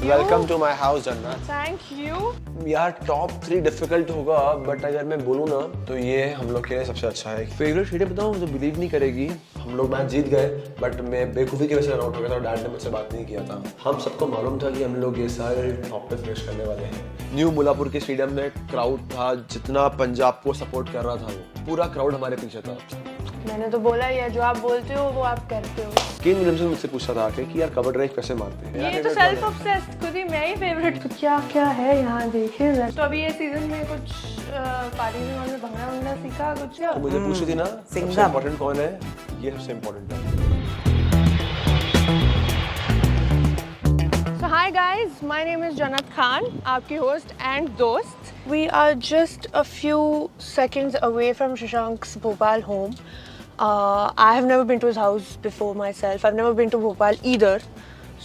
Welcome to my house जन्नत। Thank you. यार top 3 difficult होगा, बट अगर मैं बोलूँ ना तो ये हम लोग के लिए सबसे अच्छा है। फेवरेट स्टेडियम बताऊँ तो बिलीव नहीं करेगी, हम लोग मैच जीत गए बट मैं बेवकूफ़ी की वजह से आउट हो गया था और डैड ने मुझसे बात नहीं किया था। हम सबको मालूम था कि हम लोग ये सारे टॉप पे फिनिश करने वाले हैं। न्यू मुलापुर के स्टेडियम में क्राउड था, जितना पंजाब को सपोर्ट कर रहा था वो पूरा क्राउड हमारे पीछे था। मैंने तो बोला ही है, जो आप बोलते हो वो आप करते हो। केन विलियमसन मुझसे पूछा था आके कि यार कवर ड्राइव कैसे मारते हैं। ये तो सेल्फ ऑब्सेस्ड, खुद ही मैं ही फेवरेट। तो क्या क्या है यहाँ देखिए। तो अभी ये सीजन में कुछ पारी में भंगड़ा वंगड़ा सीखा कुछ? तो मुझे पूछी थी ना सबसे इम्पोर्टेंट कौन है, ये सबसे इम्पोर्टेंट है। So hi guys, my name is Jannat Khan, आपकी होस्ट एंड दोस्त। We are just a few seconds away from Shashank's Bhopal home. I have never been to his house before myself. I've never been to Bhopal either.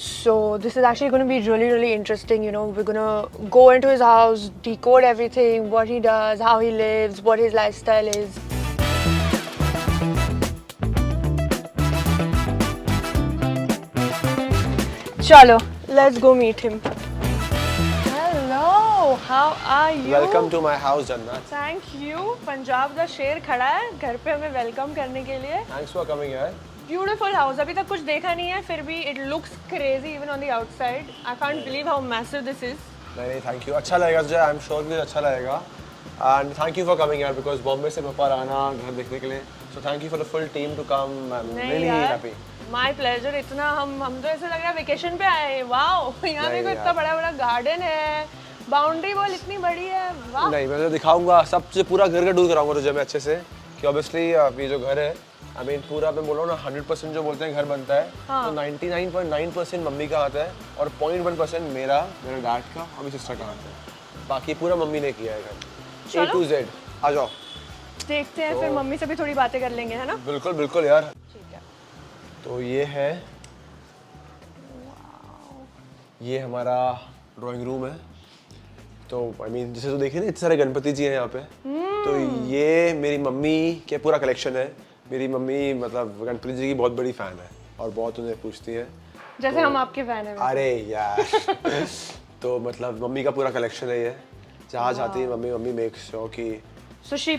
So this is actually going to be really, really interesting. You know, we're going to go into his house, decode everything, what he does, how he lives, what his lifestyle is. Chalo, let's go meet him. Hello, how are you? Welcome to my house जन्नत। Thank you. Punjab का शेर खड़ा है घर पे हमें welcome करने के लिए। थैंक्स फॉर कमिंग यार। ब्यूटीफुल हाउस, अभी तक कुछ देखा नहीं है फिर भी it looks crazy even on the outside. I can't believe how massive this is. नहीं थैंक यू, अच्छा लगेगा तुझे, आई एम श्योर कि अच्छा लगेगा। And thank you for coming यार, बिकॉज बॉम्बे से भोपाल आना घर देखने के लिए, so thank you for the full team to come. I am really happy. My pleasure. इतना हम तो ऐसे लग रहा है वेकेशन पे आए हैं। वाओ, यहाँ पे इतना बड़ा बड़ा गार्डन है, बाउंड्री वॉल इतनी बड़ी है। वाह। नहीं मैं तो दिखाऊंगा सबसे, पूरा घर का टूर कराऊंगा तुझे मैं अच्छे से, कि ऑब्वियसली ये जो घर है, आई मीन पूरा मैं बोल रहा हूँ ना 100% जो बोलते हैं घर बनता है, तो 99.9% मम्मी का हाथ है और 0.1% मेरे डैड का और मेरी सिस्टर का हाथ है। बाकी पूरा मम्मी ने किया है घर A to Z। आ जाओ देखते हैं, फिर मम्मी से भी थोड़ी बातें कर लेंगे, है ना? बिल्कुल बिल्कुल यार। ठीक है। तो ये है, ये हमारा ड्राइंग रूम है। तो आई मीन जैसे तो देखे ना इतने सारे गणपति जी हैं यहाँ पे, तो ये मेरी मम्मी के पूरा कलेक्शन है। मेरी मम्मी मतलब गणपति जी की बहुत बड़ी फैन है और बहुत उन्हें पूछती है, जैसे हम आपके फैन हैं। अरे यार तो मतलब मम्मी का पूरा कलेक्शन है ये, जहाँ जाती है मम्मी मेक श्योर कि So she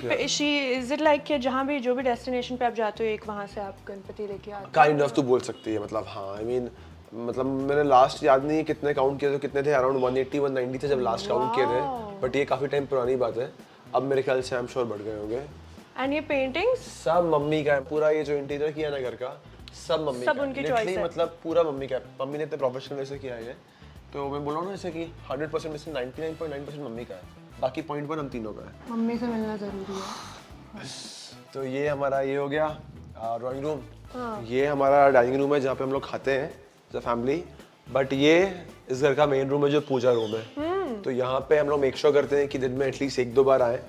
is it like कि जहाँ भी जो भी डेस्टिनेशन पे आप जाते हो एक वहाँ से आप गणपति लेके आते हो? काइंड ऑफ तो बोल सकती है, मतलब हाँ आई मीन मतलब मैंने लास्ट याद नहीं कितने काउंट किए थे, कितने थे, अराउंड 180 190 थे जब लास्ट काउंट किए थे, बट ये काफ़ी टाइम पुरानी बात है। अब मेरे ख्याल से आई एम श्योर बढ़ गए होंगे। एंड ये पेंटिंग्स सब मम्मी का है, पूरा ये जो इंटीरियर किया ना घर का सब मम्मी सब का उनकी Literally, choice है। मतलब पूरा मम्मी का है। मम्मी ने इतने प्रोफेशनल वैसे किया है ये, तो मैं बोल रहा हूँ ना जैसे कि 100% में से 99.9% मम्मी का है, बाकी 0.1 हम तीनों का है। मम्मी से मिलना जरूरी है। तो ये हमारा ये हो गया ड्राइंग रूम। ये हमारा डाइनिंग रूम है जहाँ पे हम लोग खाते हैं एज अ फैमिली, बट ये इस घर का मेन रूम है जो पूजा रूम है। तो यहाँ पे हम लोग मेक श्योर करते हैं कि दिन में एटलीस्ट 1-2 बार आए।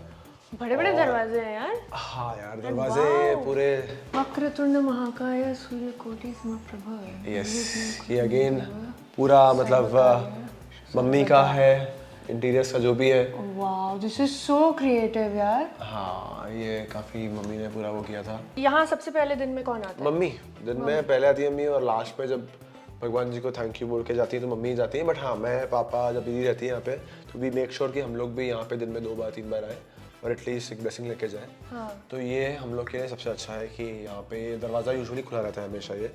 बड़े बड़े दरवाजे हैं यार। हाँ यार दरवाजे पूरे। वक्रतुंड महाकाय सूर्यकोटि समप्रभा। यस, ये अगेन पूरा मतलब मम्मी का है, इंटीरियर्स का जो भी है। Wow, this is so creative यार। हाँ ये काफ़ी मम्मी ने पूरा वो किया था। यहाँ सबसे पहले दिन में कौन आता है? मम्मी दिन में पहले आती है मम्मी, और लास्ट में जब भगवान जी को थैंक यू बोल के जाती है तो मम्मी ही जाती है। बट हाँ मैं पापा जब दीदी रहती है यहाँ पे तो वी मेक श्योर कि हम लोग भी यहाँ पे दिन में 2 बार 3 बार आए और एटलीस्ट एक ब्लेसिंग लेके जाए। तो ये हम लोग के लिए सबसे अच्छा है कि यहाँ पे दरवाज़ा यूजुअली खुला रहता है हमेशा, ये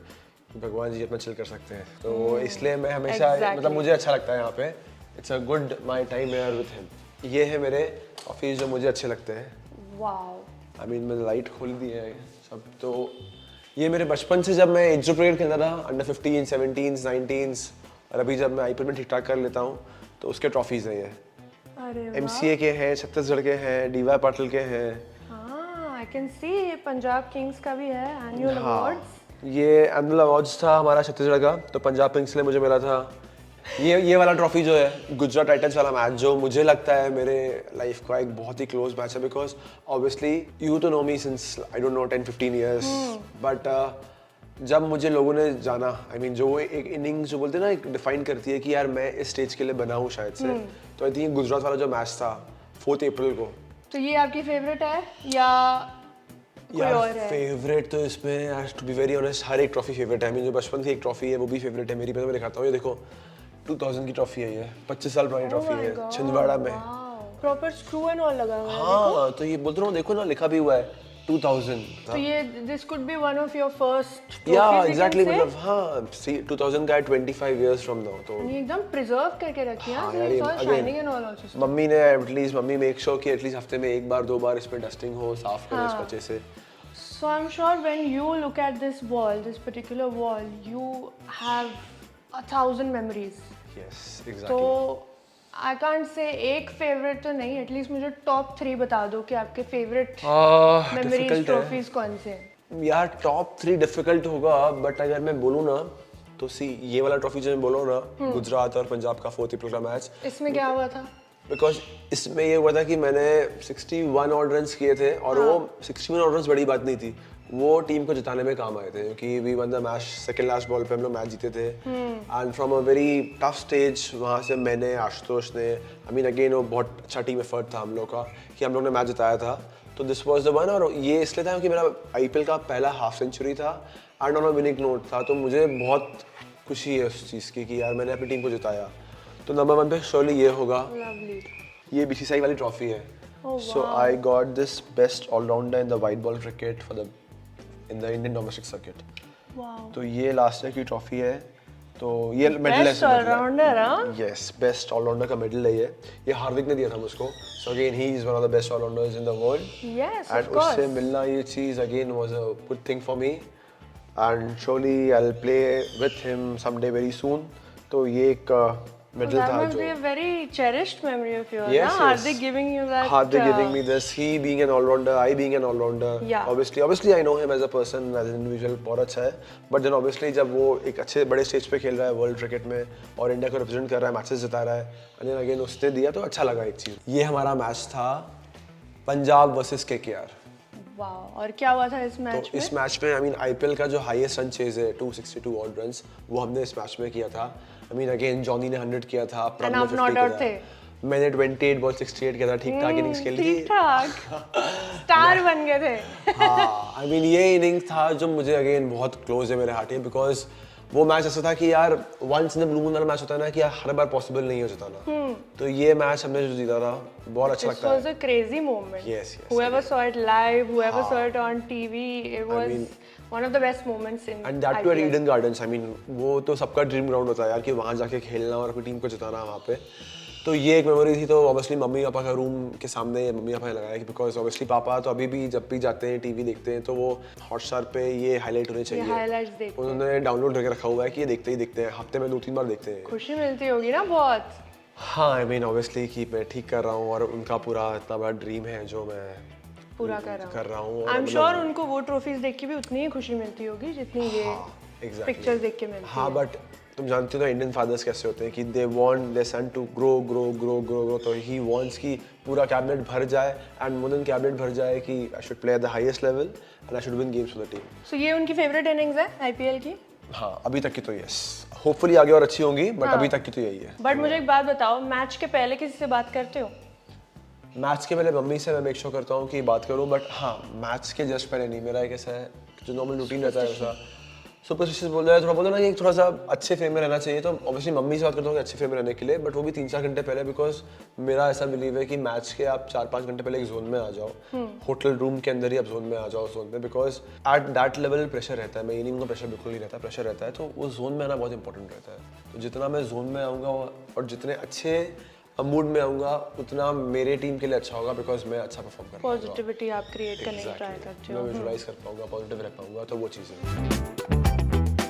भगवान जी अपना चिल कर सकते हैं, तो इसलिए मैं हमेशा मतलब मुझे अच्छा लगता है यहाँ पे। It's a good my time air with him. ये है मेरे ऑफिस जो मुझे अच्छे लगते हैं। वाओ। आई मीन मैंने लाइट खोल दी है सब। तो ये मेरे बचपन से जब मैं एज ग्रुप क्रिकेट खेलता था, अंडर 15, 17, 19, और अभी जब मैं आईपीएल में ठीक ठाक कर लेता हूँ तो उसके ट्रॉफीज हैं ये। अरे एमसीए के हैं, छत्तीसगढ़ के हैं, डीवाई पाटिल के हैं। हाँ, I can see Punjab Kings का भी है एनुअल अवार्ड्स। ये एनुअल अवार्ड्स था हमारा छत्तीसगढ़ का, तो पंजाब किंग्स के लिए मुझे मिला था। ये वाला ट्रॉफी जो है गुजरात टाइटंस वाला मैच, जो मुझे लगता है मेरे लाइफ का एक बहुत ही क्लोज मैच है, बिकॉज ऑब्वियसली यू तो know me since I don't know 10-15 years, but जब मुझे लोगों ने जाना, आई मीन जो एक इनिंग्स जो बोलते हैं ना एक डिफाइन करती है कि यार मैं इस स्टेज के लिए बना हूँ शायद से, तो आई थिंक गुजरात वाला जो मैच था 4 अप्रैल को। तो ये आपकी फेवरेट है या कोई और है? फेवरेट तो इसमें टू बी वेरी ऑनेस्ट हर एक ट्रॉफी फेवरेट है। जो बचपन की एक ट्रॉफी है वो भी फेवरेट है मेरी। मैं दिखाता हूँ, ये देखो 2000 की ट्रॉफी है ये, 25 साल पुरानी Oh ट्रॉफी my है God, छिंदवाड़ा में। wow. Proper screw and all लगा हुआ है। हाँ तो ये बोल रहा हूँ, देखो ना लिखा भी हुआ है 2000। तो ये this could be one of your first या trophies, you exactly, can say? मतलब हाँ 2000 का है 25 years from now। तो ये एकदम प्रिजर्व करके रखी है, हाँ so यार, it's ये all again, shining and all also. Mummy ने एटलीस्ट मम्मी मेक श्योर कि एटलीस्ट हफ्ते में एक बार 2 बार इस पे डस्टिंग हो, साफ करें इसको अच्छे से। So I'm sure when you look at this wall, this particular wall, you have 1,000 memories. Yes तो एग्जैक्टली। I can't say एक फेवरेट तो नहीं, एटलीस्ट मुझे टॉप 3 बता दो कि आपके फेवरेट मेमोरीज डिफिकल्ट है ट्रॉफीज कौन से हैं? यार, टॉप 3 डिफिकल्ट होगा, बट अगर मैं बोलूँ ना तो सी ये वाला ट्रॉफी जो मैं बोल रहा हूँ ना, गुजरात और पंजाब का 4th अप्रैल का मैच, इसमें क्या हुआ था? बिकॉज इसमें ये हुआ था कि मैंने 61 ऑड रन्स किए थे और वो 61 ऑड रन्स बड़ी बात नहीं थी, वो टीम को जिताने में काम आए थे क्योंकि we won the match, second last ball पे हम लोग मैच जीते थे। And from a very tough stage वहाँ से मैंने, आशुतोष ने, आई मीन अगेन वो बहुत अच्छा टीम एफर्ट था हम लोग का कि हम लोग ने मैच जिताया था। तो दिस वाज द वन, और ये इसलिए था क्योंकि मेरा आईपीएल का पहला हाफ सेंचुरी था and on a winning note था, तो मुझे बहुत खुशी है उस चीज़ की कि यार मैंने अपनी टीम को जिताया। तो नंबर 1 पे श्योरली ये होगा, लवली। ये बीसीसीआई वाली ट्रॉफी है। Oh, so I got this best allrounder in the white ball cricket for the in the Indian domestic circuit. Wow, तो ये लास्ट ईयर की ट्रॉफी है, तो ये मेडल है। बेस्ट ऑलराउंडर, हां? यस, बेस्ट ऑलराउंडर का मेडल है ये हार्दिक ने दिया था मुझको। So again he is one of the best allrounders in the world. Yes, and of course. उससे मिलना ये चीज़ again was a good thing for me and surely I will play with him someday very soon. तो ये एक medal That था must जो be a very cherished memory of yours. Yes, ना? yes. Hardik giving you that. Hardik giving me this, he being an all-rounder, I being an all-rounder. Yeah. Obviously I know him as a person, as an individual, बहुत अच्छा है. But then obviously जब वो एक अच्छे बड़े stage पे खेल रहा है वर्ल्ड क्रिकेट में और इंडिया को रिप्रेजेंट कर रहा है, मैचेस जिता रहा है, and then again उसने दिया तो अच्छा लगा एक चीज़। ये हमारा मैच था पंजाब वर्सेस केकेआर। वाओ, और क्या हुआ था इस मैच तो में? इस मैच में आई मीन आईपीएल का जो हाईएस्ट रन चेज है 262 ऑड रन्स, वो हमने इस मैच में किया था। आई मीन अगेन जॉनी ने 100 किया था, प्रभ ने आप 50 not किया out था। थे? मैंने 28 बॉल 68 किया था, ठीक ठाक इनिंग्स खेली थी। ठीक ठाक, स्टार बन गए थे। हाँ, आई मीन ये इनिंग्स था जो मुझे अगेन बहुत क्लोज है मेरे हार्ट में, बिकॉज वो मैच ऐसा था कि यार once in the blue moon वाला मैच होता है ना कि यार हर बार पॉसिबल नहीं हो जिताना। तो ये मैच हमने जो जीता था बहुत अच्छा This लगता was है। a crazy moment. Yes, yes, Whoever saw it live, whoever हाँ. saw it on TV, it was mean, one of the best moments in and that two eight IPL. Eden Gardens. I mean वो तो सबका dream ground होता है यार कि वहाँ जाके खेलना और अपनी टीम को जिताना वहाँ पे। तो ये एक मेमोरी थी। तो ऑब्वियसली मम्मी पापा का रूम के सामने मम्मी पापा ने लगाया कि बिकॉज ऑब्वियसली पापा तो अभी भी जब भी जाते हैं टीवी देखते हैं तो वो हॉटस्टार पे ये हाईलाइट होने चाहिए। highlights देखते हैं। उन्होंने डाउनलोड करके रखा हुआ है कि ये देखते ही देखते हैं, हफ्ते में 2-3 बार देखते हैं। खुशी मिलती होगी ना बहुत। हाँ, आई मीन ऑब्वियसली कि मैं ठीक कर रहा हूँ और उनका पूरा इतना बड़ा ड्रीम है जो मैं पूरा कर रहा हूँ। और आई एम मतलब- श्योर उनको वो ट्रॉफीज देख के भी उतनी ही खुशी मिलती होगी जितनी ये exactly. पिक्चर्स देख के मिलती हाँ, है। बट तुम जानते हो ना इंडियन फादर्स कैसे होते हैं कि they want their son to grow grow grow grow grow. तो ही वांट्स कि पूरा कैबिनेट भर जाए एंड मोर देन कैबिनेट भर जाए कि I should play at the highest level and I should win games for the team. सो ये उनकी फेवरेट इनिंग्स है आईपीएल की? हाँ, अभी तक की तो यस, होपफुली आगे और अच्छी होंगी, बट अभी तक की तो यही है। बट मुझे एक बात बताओ, मैच के पहले किसी से बात करते हो? मैच के पहले मम्मी से मैं मेक श्योर करता हूँ कि बात करूँ, बट हाँ मैच के जस्ट पहले नहीं। मेरा एक ऐसा है जो नॉर्मल रूटीन रहता है वैसा सुपरस्टिशियस बोल रहा है, थोड़ा बोलते ना कि थोड़ा सा अच्छे फेम में रहना चाहिए। तो ऑब्वियसली मम्मी से बात करता हूँ कि अच्छे फेम में रहने के लिए, बट वो भी 3-4 घंटे पहले, बिकॉज मेरा ऐसा बिलीव है कि मैच के आप 4-5 घंटे पहले एक जोन में आ जाओ, होटल रूम के अंदर ही आप जोन में आ जाओ जोन में, because at that level pressure रहता है। मैं ये नहीं कहूँगा प्रेशर बिल्कुल नहीं रहता, प्रेशर रहता है। तो उस जोन में आना बहुत इंपॉर्टेंट रहता है। तो जितना मैं जोन में आऊँगा और जितने अच्छे मूड में आऊँगा उतना मेरे टीम के लिए अच्छा होगा, बिकॉज मैं अच्छा परफॉर्म कर पाऊँगा। पॉजिटिविटी आप क्रिएट करने की ट्राई करते मैं हो। विजुअलाइज कर पाऊँगा, पॉजिटिव रह पाऊँगा, तो वो चीज़ें।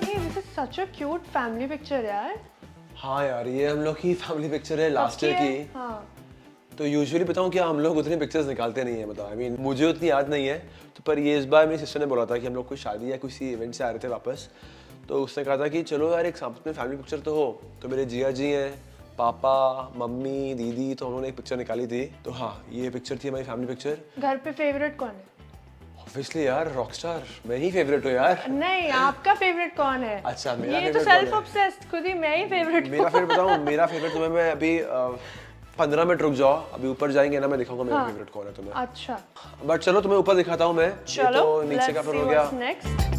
This is such a cute family picture यार। हाँ यार, ये हम लोग की फैमिली पिक्चर है लास्ट ईयर की। हाँ। तो यूजुअली बताऊँ क्या, हम लोग उतनी पिक्चर्स निकालते नहीं है, मतलब आई मीन मुझे उतनी याद नहीं है। तो पर ये इस बार मेरी सिस्टर ने बोला था कि हम लोग कोई शादी या किसी इवेंट से आ रहे थे वापस, तो उसने कहा था कि चलो यार एक साथ में फैमिली पिक्चर तो हो। तो मेरे जिया जी हैं, पापा, मम्मी, दीदी, तो उन्होंने एक पिक्चर निकाली थी। तो हाँ, ये पिक्चर थी हमारी फैमिली पिक्चर। घर पे फेवरेट कौन है? ऑब्वियसली यार रॉकस्टार, मैं ही फेवरेट हूँ यार। नहीं, आपका फेवरेट कौन है? अच्छा, मेरा ये तो favorite कौन सेल्फ है? ऑब्सेस्ड, खुद ही मैं ही फेवरेट। मेरा फेवरेट बताऊँ, मेरा फेवरेट तुम्हें मैं अभी 15 मिनट रुक जाओ, अभी ऊपर जाएंगे ना मैं दिखाऊंगा मेरा फेवरेट कौन है तुम्हें। अच्छा बट चलो तुम्हें ऊपर दिखाता हूँ मैं। ये चलो, तो नीचे का फ्लोर हो गया। नेक्स्ट।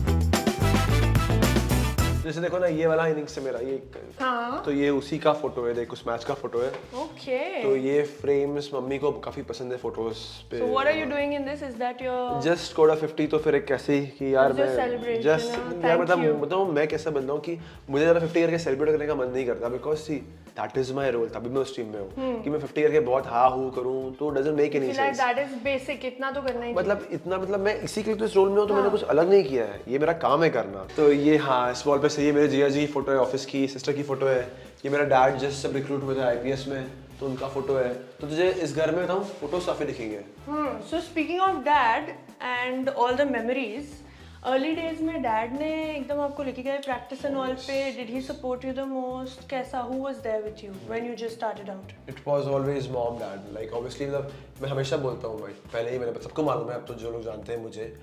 जैसे देखो ना ये वाला इनिंग्स है मेरा ये हाँ। तो ये उसी का फोटो है, देख उस मैच का फोटो है। ओके। तो ये फ्रेम्स मम्मी को काफी पसंद है फोटोज पे। So what are you doing in this? Is that your just score 50 तो फिर एक कैसे ही कि यार It's your मैं celebration, जस्ट हाँ, यार thank you. मतलब मैं कैसा बंदा हूँ कि मुझे ज़्यादा 50 करके सेलिब्रेट करने का मन नहीं करता, because see that is my role, तभी मैं उस टीम में हूँ कि मैं 50 करके बहुत हाँ हूँ करूँ तो doesn't make any like sense. that is basic, इतना तो करना ही मतलब इतना मतलब मैं इसी के लिए तो इस रोल में हूँ, तो मैंने कुछ अलग नहीं किया है, ये मेरा काम है करना। तो ये हाँ इस वॉल पे से ये मेरे जिया जी की फोटो है, ऑफिस की सिस्टर की फोटो है, ये मेरा डैड जस्ट सब रिक्रूट हुए थे आईपीएस में तो उनका फोटो है। तो तुझे इस घर में बताऊँ फोटोज काफी दिखेंगे। So speaking of dad and all the memories, early days में dad ने एकदम आपको लेके गए practice and all पे, did he support you the most? कैसा, who was there with you when you just started out? It was always mom dad, like obviously मतलब मैं हमेशा बोलता हूँ भाई, पहले ही मैंने सबको मालूम है, अब तो जो लोग जानते हैं मुझे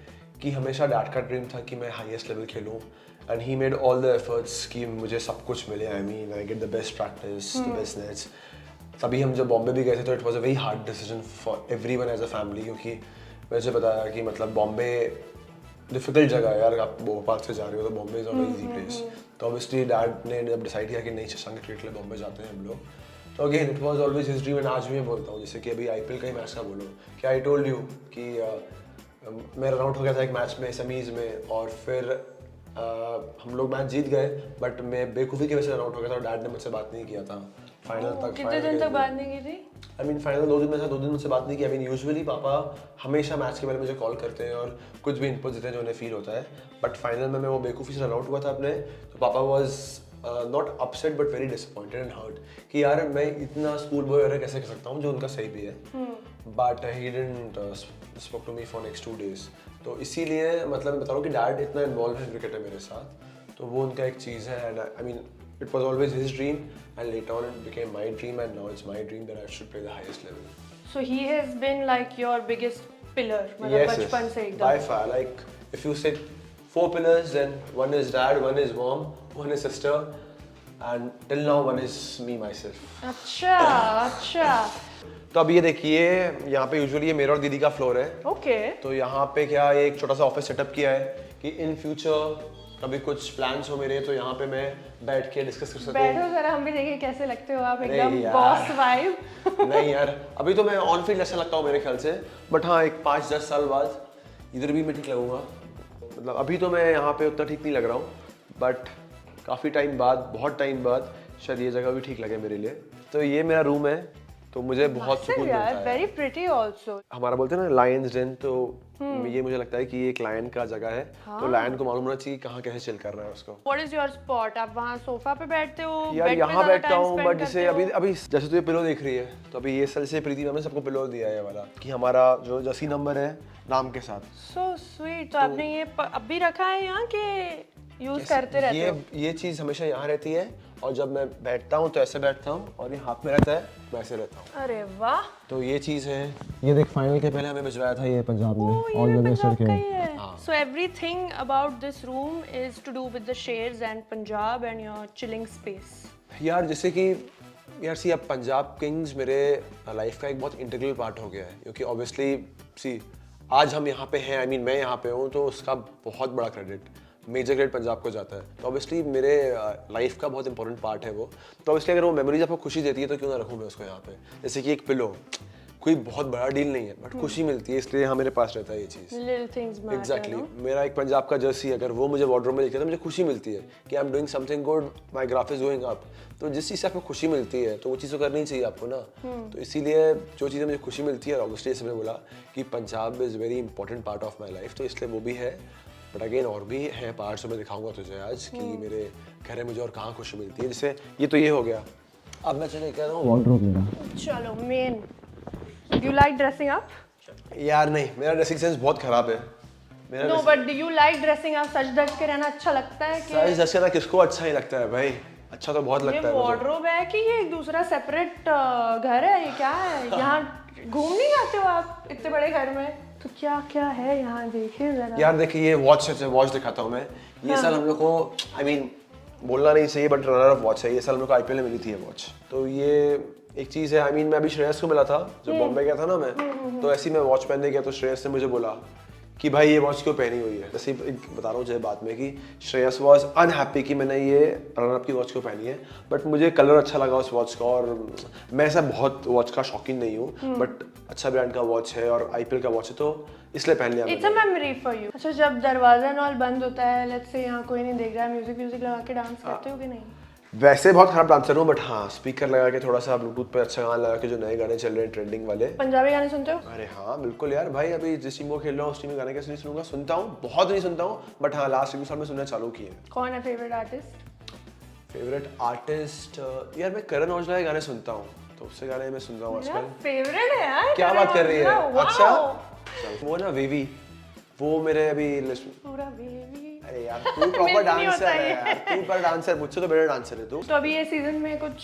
कि हमेशा डैड का ड्रीम था कि मैं हाईएस्ट लेवल खेलूँ, and he made all the efforts कि मुझे सब कुछ मिले। I mean I get the best practice, the best nets. तभी हम जब बॉम्बे भी गए थे तो it was a very hard decision for everyone as a family, क्योंकि मुझे बताया कि मतलब बॉम्बे डिफिकल्ट जगह है यार, आप भोपाल से जा रहे हो तो Bombay is not easy place. तो ऑब्वियसली डैड ने जब डिसाइड किया कि नहीं शशांक क्रिकेट के लिए बॉम्बे जाते हैं हम लोग, तो again it was always his dream. And आज भी मैं बोलता हूँ, जैसे कि अभी आईपीएल का ही मैच का बोलो कि आई टोल्ड यू कि मैं रन आउट हो गया था एक मैच में सेमीज में, और फिर हम लोग मैच जीत गए, बट मैं बेवकूफ़ी की वजह से रन आउट हो गया था और डैड ने मुझसे बात नहीं किया था फाइनल तक। कितने दिन तक बात नहीं की थी? आई मीन फाइनल 2 दिन में था, 2 दिन मुझसे बात नहीं की। आई मीन यूजुअली पापा हमेशा मैच के पहले मुझे कॉल करते हैं और कुछ भी इनपुट देते हैं जो उन्हें फील होता है, बट फाइनल में मैं वो बेवकूफ़ी से रन आउट हुआ था अपने, तो पापा was not upset but very disappointed and hurt कि यार मैं इतना स्कूल बॉय वगैरह कैसे कर सकता हूँ, जो उनका सही भी है, but he didn't spoke to me for next 2 days। तो इसीलिए मतलब मैं बता रहा हूँ कि डैड इतना इन्वॉल्व है क्रिकेट में मेरे साथ, तो वो उनका एक चीज़ है। And I mean it was always his dream, and later on it became my dream, and now it's my dream that I should play the highest level. So he has been like your biggest pillar, मतलब Yes, बचपन से एकदम। by far. Like if you say 4 pillars, then one is dad, one is mom, one is sister, and till now one is me myself. अच्छा अच्छा। तो अब ये देखिए यहाँ पे यूजुअली ये मेरा और दीदी का फ्लोर है। Okay. तो यहाँ पे क्या एक छोटा सा ऑफिस सेटअप किया है कि इन फ्यूचर कभी कुछ प्लान्स हो मेरे तो यहाँ पे मैं बैठ के डिस्कस कर सकूँ। बैठो जरा, हम भी देखें कैसे लगते हो आप, अरे एकदम यार। Boss vibe. नहीं यार, अभी तो मैं ऑन फील्ड ऐसा लगता हूँ मेरे ख्याल से, बट हाँ एक 5-10 साल बाद इधर भी मैं ठीक लगूंगा। मतलब अभी तो मैं यहाँ पे उतना ठीक नहीं लग रहा हूँ, बट काफ़ी टाइम बाद, बहुत टाइम बाद शायद ये जगह भी ठीक लगे मेरे लिए। तो ये मेरा रूम है, तो मुझे बहुत सुकून मिलता है। Very pretty also. हमारा बोलते हैं ना लायंस डेन, तो ये मुझे लगता है कि ये एक लायन का जगह है। तो लायन को मालूम होना चाहिए कहाँ कैसे चिल कर रहा है उसको। What is your spot? आप वहाँ सोफा पे बैठते हो? यार bed पे यहाँ ज़्यादा बैठता time हूँ, spend बट जैसे करते अभी हो? अभी जैसे तू ये पिलो देख रही है, तो अभी ये सल से प्रीति मैम ने सबको पिलो दिया है ये वाला कि हमारा जो जर्सी नंबर है नाम के साथ। So sweet। तो आपने ये अब भी रखा है यहाँ के यूज करते रहते हो? ये चीज़ हमेशा यहाँ रहती है, और जब मैं बैठता हूँ तो ऐसे बैठता हूँ, और ये हाथ में रहता है मैं ऐसे रहता हूँ। अरे वाह। तो ये चीज़ है, ये देख फाइनल के पहले हमें भिजवाया था ये पंजाब में, Oh, ऑल ये द बेस्ट पंजाब का ही करके। है। So everything about this room is to do with the shares and Punjab and your chilling space. यार जैसे कि यार सी अब पंजाब किंग्स मेरे लाइफ का एक बहुत इंटीग्रल पार्ट हो गया है, क्योंकि ऑब्वियसली सी आज हम यहाँ पे हैं, आई मीन मैं यहाँ पे हूँ, तो उसका बहुत बड़ा क्रेडिट मेजर क्रेडिट पंजाब को जाता है। तो ऑब्वियसली मेरे लाइफ का बहुत इंपॉर्टेंट पार्ट है वो। तो ऑब्वियसली अगर वो मेमोरीज आपको खुशी देती है तो क्यों ना रखूँ मैं उसको यहाँ पे। जैसे कि एक पिलो कोई बहुत बड़ा डील नहीं है, बट खुशी मिलती है, इसलिए यहाँ मेरे पास रहता है ये चीज़। Little things matter, exactly no? मेरा एक पंजाब का जर्सी अगर वो मुझे वार्डरोब में दिखता है तो मुझे खुशी मिलती है कि I am doing something good, my graph is going up. तो जिस चीज़ से आपको खुशी मिलती है तो वो चीज़ तो करनी चाहिए आपको ना। तो इसीलिए जो चीज़ें मुझे खुशी मिलती है, ऑब्वियसली जैसे मैंने बोला कि Punjab is very important part of my life, तो इसलिए वो भी है। बट अगेन और भी हैं पार्ट्स जो मैं दिखाऊंगा तुझे आज कि मेरे घर में मुझे और कहाँ खुशी मिलती है। जैसे ये तो ये हो गया, अब मैं चले कह रहा हूँ वार्डरोब मेरा। चलो main. Do you like dressing up? यार नहीं, मेरा ड्रेसिंग सेंस बहुत खराब है। मेरा No, but do you like dressing up? सज धज के रहना अच्छा लगता है कि साइज जैसे ना किसको अच्छा ही लगता है भाई, अच्छा तो बहुत ये लगता है मुझे। वार्डरोब है कि ये एक दूसरा सेपरेट घर है? ये क्या है? यहाँ घूम नहीं जाते हो आप इतने बड़े घर में? तो क्या क्या है यहाँ, देखिए जरा। यार देखिए ये वॉच है, वॉच दिखाता हूँ मैं। ये साल हम लोग को आई मीन बोलना नहीं चाहिए, बट रनर ऑफ वॉच है ये साल हम लोग को आईपीएल में मिली थी ये वॉच। तो ये एक चीज़ है, आई मीन मैं अभी श्रेयस को मिला था जब बॉम्बे गया था ना मैं, तो ऐसे ही मैं वॉच पहनने गया तो श्रेयस ने मुझे बोला कि भाई ये वॉच क्यों पहनी हुई है। जैसे एक बता रहा हूँ मुझे बाद में कि श्रेयस वॉज अनहैप्पी कि मैंने ये रनअप की वॉच क्यों पहनी है, बट मुझे कलर अच्छा लगा उस वॉच का, और मैं ऐसा बहुत वॉच का शौकीन नहीं हूँ, बट अच्छा ब्रांड का वॉच है और आईपीएल का वॉच है तो इसलिए पहन लिया इट्स अ मैंने। Memory for you. अच्छा, जब दरवाजा नॉल बंद होता है, लेट्स से यहाँ कोई नहीं देख रहा है, म्यूजिक व्यूजिक लगा के डांस करते हो कि नहीं? वैसे बहुत खराब डांसर हूँ, बट हाँ स्पीकर लगा के थोड़ा सा ब्लूटूथ पे अच्छा गाना लगा के जो नए गाने चल रहे हैं ट्रेंडिंग वाले। पंजाबी गाने सुनते हो? अरे हाँ बिल्कुल यार भाई, अभी जिस टीम को खेल रहा हूँ उस टीम के गाने कैसे नहीं सुनूंगा, सुनता हूँ, बहुत नहीं सुनता हूँ, बट हाँ लास्ट 1 साल में सुनना चालू किए। कौन है फेवरेट आर्टिस्ट? फेवरेट आर्टिस्ट यार मैं करण औजला के गाने सुनता हूँ, तो उससे गाने मैं सुन रहा हूँ आजकल। फेवरेट है यार, क्या बात कर रही है? Wow! अच्छा वो ना वेवी, वो मेरे अभी लिस्ट में। पूरा बेबी। अरे यार तू प्रॉपर डांसर है यार, तू पर डांसर, मुझसे तो बेटर डांसर है तू। तो अभी ये सीजन में कुछ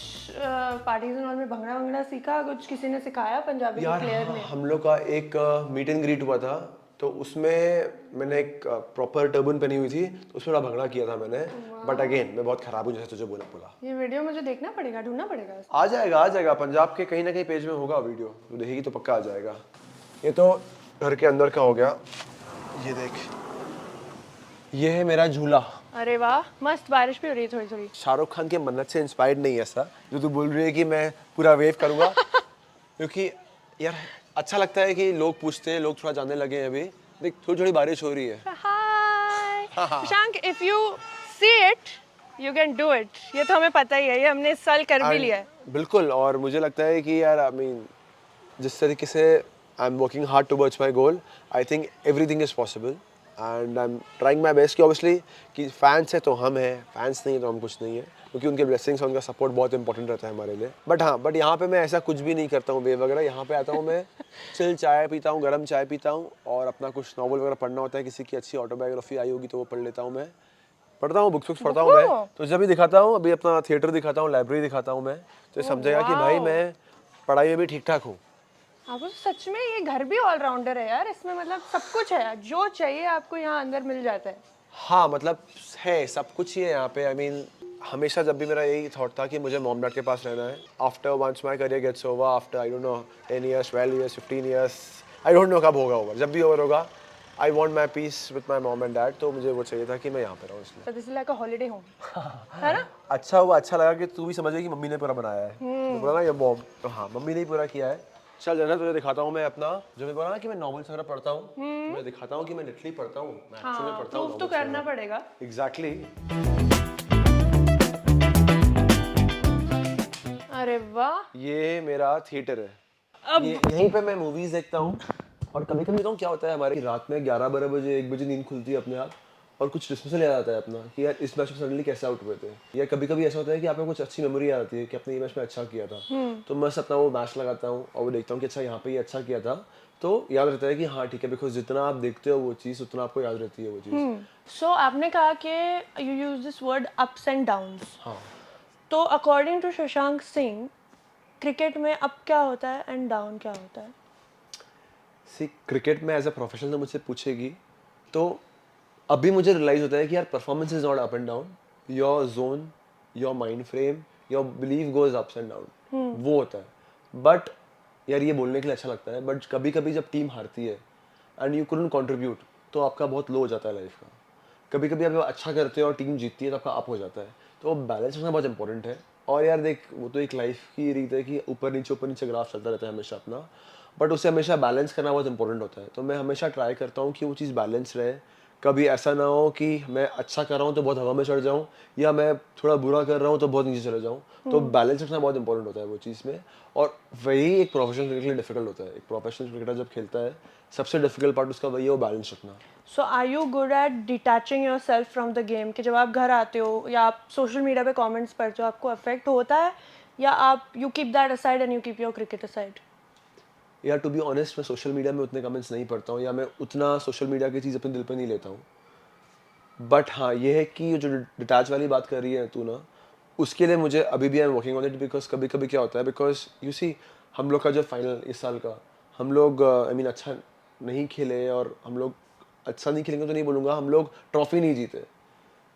पार्टीज एंड ऑल में भंगड़ा वंगड़ा सीखा, कुछ किसी ने सिखाया पंजाबी के यार प्लेयर हाँ, ने? हम लोग का एक मीट एंड ग्रीट हुआ था, तो उसमें मैंने एक प्रॉपर टर्बन पहनी हुई थी, तो उसमें बड़ा भंगड़ा किया था मैंने, बट अगेन मैं बहुत खराब हूँ जैसे तुझे बोला। ये वीडियो मुझे देखना पड़ेगा, ढूंढना पड़ेगा। आ जाएगा पंजाब के कहीं ना कहीं पेज में होगा वीडियो, तो देखेगी तो पक्का आ जाएगा। ये तो घर के अंदर का हो गया, ये देख, ये है मेरा झूला। अरे वाह, मस्त, बारिश भी हो रही है थोड़ी थोड़ी। शाहरुख खान के मन्नत से इंस्पायर्ड नहीं है ऐसा जो तू बोल रही है कि मैं पूरा वेव करूंगा क्योंकि यार अच्छा लगता है कि लोग पूछते हैं, लोग थोड़ा जानने लगे हैं। अभी देख थोड़ी थोड़ी बारिश हो रही है। Hi Shashank, if you see it you can do it, ये तो हमें पता ही है, ये हमने इस साल कर भी लिया है। बिल्कुल, और मुझे लगता है कि यार आई मीन जिस तरीके से I am working hard towards my goal, I think everything is possible and I am trying my best कि ऑब्वियसली कि फैंस है तो हम हैं, फैंस नहीं है तो हम कुछ नहीं है, क्योंकि उनके ब्लेसिंग्स और उनका सपोर्ट बहुत इंपॉर्टेंट रहता है हमारे लिए। बट यहाँ पे मैं ऐसा कुछ भी नहीं करता हूँ वे वगैरह। यहाँ पे आता हूँ मैं, चिल चाय पीता हूँ, गर्म चाय पीता हूँ, और अपना कुछ नॉवल वगैरह पढ़ना होता है, किसी की अच्छी ऑटोबायोग्राफी आई होगी तो वो पढ़ लेता हूँ मैं, पढ़ता हूँ, बुक्स पढ़ता हूँ मैं, तो जब भी दिखाता हूँ, अभी अपना थिएटर दिखाता हूँ, लाइब्रेरी दिखाता हूँ मैं, तो समझेगा कि भाई मैं पढ़ाई में भी ठीक ठाक हूँ। आपको सच में ये घर भी ऑलराउंडर है यार, इसमें मतलब सब कुछ है, जो चाहिए आपको यहाँ अंदर मिल जाता है। हाँ मतलब है, सब कुछ ही है यहाँ पे। आई मीन हमेशा जब भी मेरा यही थॉट था कि मुझे मॉम डैड के पास रहना है। After once my career gets over, after I don't know 10 years 12 years 15 years, I don't know कब होगा ओवर, जब भी ओवर होगा I want my peace with my mom and dad, तो मुझे वो चाहिए था कि मैं यहाँ पे रहूँ इसलिए। तो this is like a holiday home, है ना? अच्छा हुआ, अच्छा लगा कि तू भी समझ गई कि मम्मी ने पूरा बनाया है। तो बोला ना ये मॉम, तो हाँ मम्मी ने ही पूरा किया है। चल जरा तुझे दिखाता हूँ मैं अपना, जो मैं बोला ना कि मैं नॉवेल्स वगैरह पढ़ता हूँ, तो मैं दिखाता हूँ कि मैं लिटरली पढ़ता हूँ, मैं एक्चुअली हाँ, पढ़ता हूँ। प्रूफ तो करना पड़ेगा। एग्जैक्टली। अरे वाह, ये मेरा थिएटर है, यहीं पे मैं मूवीज देखता हूँ, और कभी कभी तो क्या होता है हमारी रात में 11-12 बजे 1 बजे नींद खुलती है अपने आप, और कुछ डिस्मिसल याद आता है अपना कि यार इस मैच में सडनली कैसे आउट हुए थे, या कभी कभी ऐसा होता है कि आपको कुछ अच्छी मेमोरी याद आती है कि अपने ये मैच में अच्छा किया था, तो मैं अपना वो मैच लगाता हूँ और वो देखता हूँ कि अच्छा यहाँ पे ये अच्छा किया था, तो याद रहता है कि हाँ ठीक है, बिकॉज जितना आप देखते हो वो चीज़ उतना आपको याद रहती है वो चीज़। सो आपने कहा कि you use this word ups and downs, हाँ तो according to Shashank Singh cricket में अप क्या होता है एंड डाउन क्या होता है? सी क्रिकेट में एज अ प्रोफेशनल मुझसे पूछेगी तो अभी मुझे रियलाइज होता है कि यार performance is not up and down, your zone, your mind frame, your believe goes ups and down, वो होता है। बट यार ये बोलने के लिए अच्छा लगता है, बट कभी कभी जब टीम हारती है एंड यू कुडंट कंट्रीब्यूट, तो आपका बहुत लो हो जाता है लाइफ का। कभी कभी आप अच्छा करते हो और टीम जीतती है तो आपका अप हो जाता है, तो वो बैलेंस रखना बहुत इंपॉर्टेंट है। और यार देख वो तो एक लाइफ की रीत है कि ऊपर नीचे ग्राफ चलता रहता है हमेशा अपना, बट उसे हमेशा बैलेंस करना बहुत इंपॉर्टेंट होता है। तो मैं हमेशा ट्राई करता हूँ कि वो चीज़ बैलेंस रहे, कभी ऐसा ना हो कि मैं अच्छा कर रहा हूँ तो बहुत हवा में चढ़ जाऊँ, या मैं थोड़ा बुरा कर रहा हूँ तो बहुत नीचे चले जाऊँ। तो बैलेंस रखना बहुत इंपॉर्टेंट होता है वो चीज़ में, और वही एक प्रोफेशनल क्रिकेट के लिए डिफिकल्ट होता है। एक प्रोफेशनल क्रिकेटर जब खेलता है सबसे डिफिकल्ट पार्ट उसका वही है, वो बैलेंस रखना। So are you good at detaching yourself from the game, कि जब आप घर आते हो या आप सोशल मीडिया पे कमेंट्स पढ़ते हो आपको अफेक्ट होता है, या आप you keep that aside and you keep your cricket aside? यार टू बी ऑनेस्ट मैं सोशल मीडिया में उतने कमेंट्स नहीं पढ़ता हूँ, या मैं उतना सोशल मीडिया की चीज़ अपने दिल पे नहीं लेता हूँ। बट हाँ ये है कि जो डिटैच वाली बात कर रही है तू ना, उसके लिए मुझे अभी भी I am working on it, because कभी कभी क्या होता है, बिकॉज यू सी हम लोग का जो फाइनल इस साल का, हम लोग आई मीन अच्छा नहीं खेले, और हम लोग अच्छा नहीं खेलेंगे तो नहीं बोलूँगा, हम लोग ट्रॉफी नहीं जीते।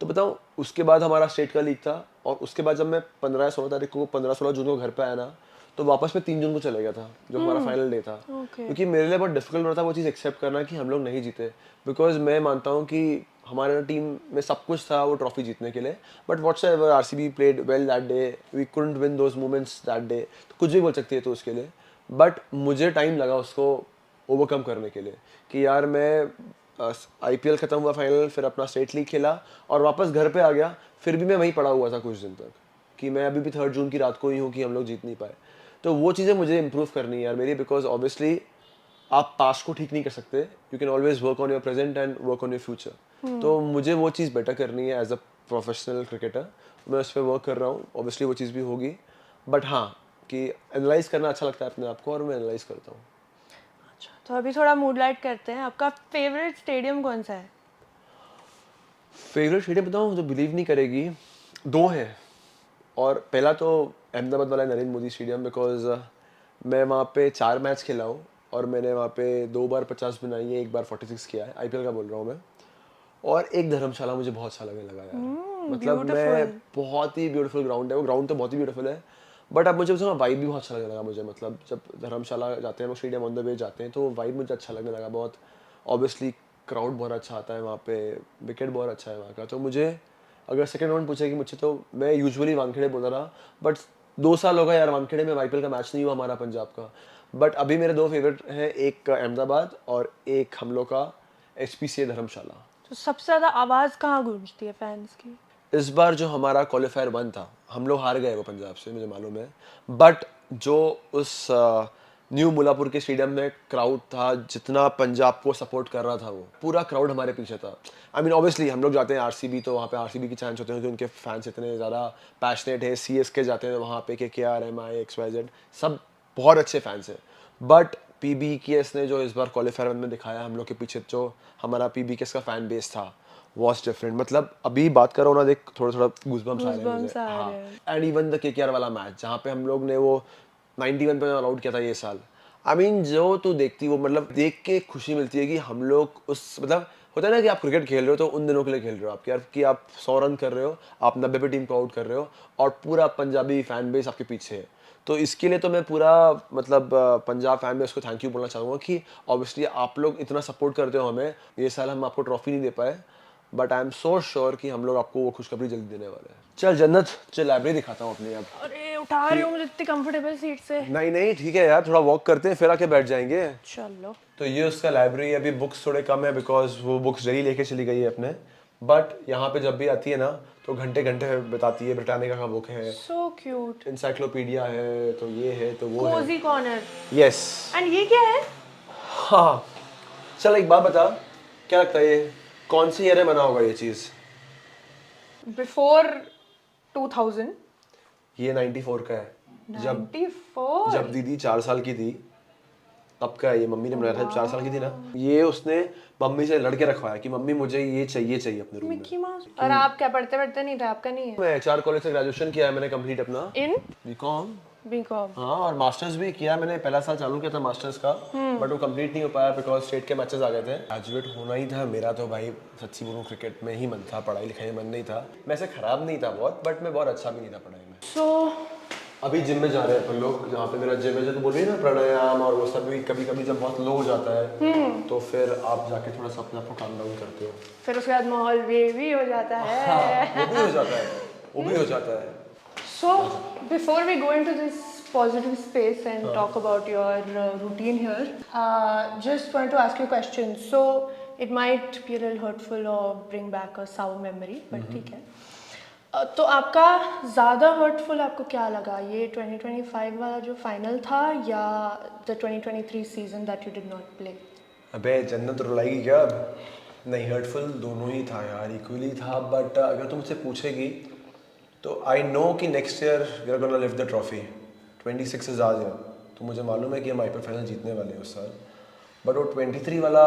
तो बताऊँ उसके बाद हमारा स्टेट का लीग था, और उसके बाद जब मैं 15-16 तारीख को 15-16 जून को घर पे आया ना, तो वापस मैं 3 जून को चले गया था, जो हमारा फाइनल डे था। Okay. क्योंकि मेरे लिए बहुत डिफिकल्ट होता था वो चीज़ एक्सेप्ट करना कि हम लोग नहीं जीते, बिकॉज मैं मानता हूँ कि हमारे टीम में सब कुछ था वो ट्रॉफी जीतने के लिए, but whatsoever RCB played well that day, we couldn't win those moments that day, तो कुछ भी बोल सकती है तो उसके लिए, बट मुझे टाइम लगा उसको ओवरकम करने के लिए कि यार मैं आईपीएल खत्म हुआ फाइनल, फिर अपना स्टेट लीग खेला और वापस घर पे आ गया, फिर भी मैं वहीं पड़ा हुआ था कुछ दिन तक कि मैं अभी भी 3 जून की रात को ही हूँ कि हम लोग जीत नहीं पाए। तो वो चीज़ें मुझे इंप्रूव करनी है यार मेरी, बिकॉज ऑब्वियसली आप पास्ट को ठीक नहीं कर सकते, you can always work on your present and work on your future. तो मुझे वो चीज़ बेटर करनी है एज अ प्रोफेशनल क्रिकेटर, मैं उस पर वर्क कर रहा हूँ, ऑब्वियसली वो चीज़ भी होगी, बट हाँ कि एनालाइज करना अच्छा लगता है अपने आप को, और मैं एनालाइज करता हूँ। अच्छा, तो अभी थोड़ा मूड लाइट करते हैं। आपका फेवरेट स्टेडियम कौन सा है? फेवरेट स्टेडियम बताऊँ तो बिलीव नहीं करेगी, 2 हैं। और पहला तो अहमदाबाद वाला नरेंद्र मोदी स्टेडियम, बिकॉज मैं वहाँ पे 4 मैच खेला हूँ और मैंने वहाँ पे 2 बार 50 बनाई है, 1 बार 46 किया है, आईपीएल का बोल रहा हूँ मैं। और एक धर्मशाला मुझे बहुत अच्छा लगने लगा यार, मतलब मैं ब्यूटीफुल। बहुत ही ब्यूटीफुल ग्राउंड है वो, ग्राउंड तो बहुत ही ब्यूटीफुल है, बट अब मुझे उसका वाइब भी बहुत अच्छा लगने लगा मुझे, मतलब जब धर्मशाला जाते हैं वो स्टेडियम ऑन द वे जाते हैं तो वो वाइब मुझे अच्छा लगने लगा बहुत। ऑब्वियसली क्राउड बहुत अच्छा आता है वहाँ पे, विकेट बहुत अच्छा है वहाँ का, तो मुझे अगर सेकंड राउंड पूछेगी मुझसे तो मैं यूजुअली वानखेड़े बोलता रहा, बट 2 साल हो गए यार वानखेड़े में आईपीएल का मैच नहीं हुआ हमारा पंजाब का। बट अभी मेरे 2 फेवरेट हैं, एक अहमदाबाद और एक हम लोग का एचपीसीए धर्मशाला। तो सबसे ज्यादा आवाज कहाँ गूंजती है फैंस की? इस बार जो हमारा क्वालिफायर 1 था, हम लोग हार गए वो पंजाब से, मुझे मालूम है, बट जो उस न्यू मुलापुर के स्टेडियम में क्राउड था, जितना पंजाब को सपोर्ट कर रहा था, वो पूरा क्राउड हमारे पीछे था। आई मीन ऑब्वियसली हम लोग जाते हैं आरसीबी, तो वहाँ पे आरसीबी की चांस होते हैं कि उनके फैंस इतने ज़्यादा पैशनेट है, सीएसके जाते हैं वहाँ पे केकेआर, एमआई, एक्सवाईजेड, सब बहुत अच्छे फैंस हैं, बट पीबीकेएस ने जो इस बार क्वालिफायर में दिखाया, हम लोग के पीछे जो हमारा पीबीकेएस का फैन बेस था वॉज डिफरेंट। मतलब अभी बात कर रहा हूँ ना, देख थोड़ा थोड़ा गूज़बम्स आ रहे हैं Goosebumps मुझे। आ हाँ, रहे हैं। एंड इवन द केकेआर वाला मैच जहाँ पे हम लोग ने वो 91 पे ऑल आउट किया था ये साल, आई मीन जो तू देखती वो, मतलब देख के खुशी मिलती है कि हम लोग उस, मतलब होता है ना कि आप क्रिकेट खेल रहे हो तो उन दिनों के लिए खेल रहे हो, आप यार कि आप 100 रन कर रहे हो, आप 90 पे टीम को आउट कर रहे हो और पूरा पंजाबी फैन बेस आपके पीछे है। तो इसके लिए तो मैं पूरा मतलब पंजाब फैन बेस को थैंक यू बोलना चाहूँगा कि ऑब्वियसली आप लोग इतना सपोर्ट करते हो हमें। ये साल हम आपको ट्रॉफी नहीं दे पाए, but I am so sure कि हम लोग आपको वो खुशखबरी जल्दी देने वाले हैं। चल जन्नत, चल लाइब्रेरी दिखाता हूँ अपनी अब। अरे उठा रही हो मुझे इतनी कंफर्टेबल सीट से। नहीं नहीं ठीक है यार, थोड़ा वॉक करते हैं फिर आके बैठ जाएंगे। चलो। तो ये उसका लाइब्रेरी, अभी बुक्स थोड़े कम है बिकॉज वो बुक्स डेली लेके चली गई है अपने, बट यहाँ पे जब भी आती है ना तो घंटे घंटे बताती है, ब्रिटानिका का बुक है, सो क्यूट। इंसाइक्लोपीडिया है, तो ये है तो वो है। Cozi corner. यस। एंड ये क्या है? हाँ, चल एक बात बता, क्या लगता है ये कौन सी ईयर में बना होगा ये चीज़? बिफोर 2000। ये 94 का है। जब 94। दीदी 4 साल की थी तब का है ये, मम्मी ने बनाया था जब 4 साल की थी ना। ये उसने मम्मी से लड़के रखवाया कि मम्मी मुझे ये चाहिए अपने रूम में। Mickey mouse. और आप क्या पढ़ते पढ़ते नहीं थे? आपका नहीं है? मैं एचआर कॉलेज से ग्रेजुएशन किया है मैंने कंप्लीट अपना, इन बीकॉम। बीकॉम। हाँ, और मास्टर्स भी किया मैंने, पहला साल चालू किया था मास्टर्स का, बट वो कंप्लीट नहीं हो पाया बिकॉज स्टेट के मैचेस आ गए थे। ग्रेजुएट होना ही था मेरा तो भाई, सच्ची बोलूं क्रिकेट में ही मन था, पढ़ाई लिखाई में मन नहीं था। मैं ऐसे खराब नहीं था बहुत, बट मैं बहुत अच्छा भी नहीं था पढ़ाई में। सो अभी जिम में जा रहे हैं अपन लोग, जहाँ पे मेरा जिम है, जो तो बोल रही है ना प्राणायाम और वो सब भी, कभी कभी जब बहुत लो हो जाता है तो फिर आप जाके थोड़ा सा अपने आप को काम डाउन करते हो। फिर उसके बाद माहौल भी हो जाता है। हाँ, वो भी हो जाता है, वो भी हो जाता है। So, before we go into this positive space and talk about your routine here, just wanted to ask you a question. So, it might be a little hurtful or bring back a sour memory, but ठीक है। तो आपका ज़्यादा hurtful आपको क्या लगा, ये 2025 वाला जो फाइनल था या the 2023 season that you did not play? अबे जन्नत रुलाएगी क्या अब? नहीं, हर्टफुल दोनों ही था यार, इक्वली था, बट अगर तुम मुझसे पूछेगी तो आई नो कि next year we are gonna lift the trophy, 26 is आज है, तो मुझे मालूम है कि हम आईपीएल फाइनल जीतने वाले हैं उस साल, बट वो 23 वाला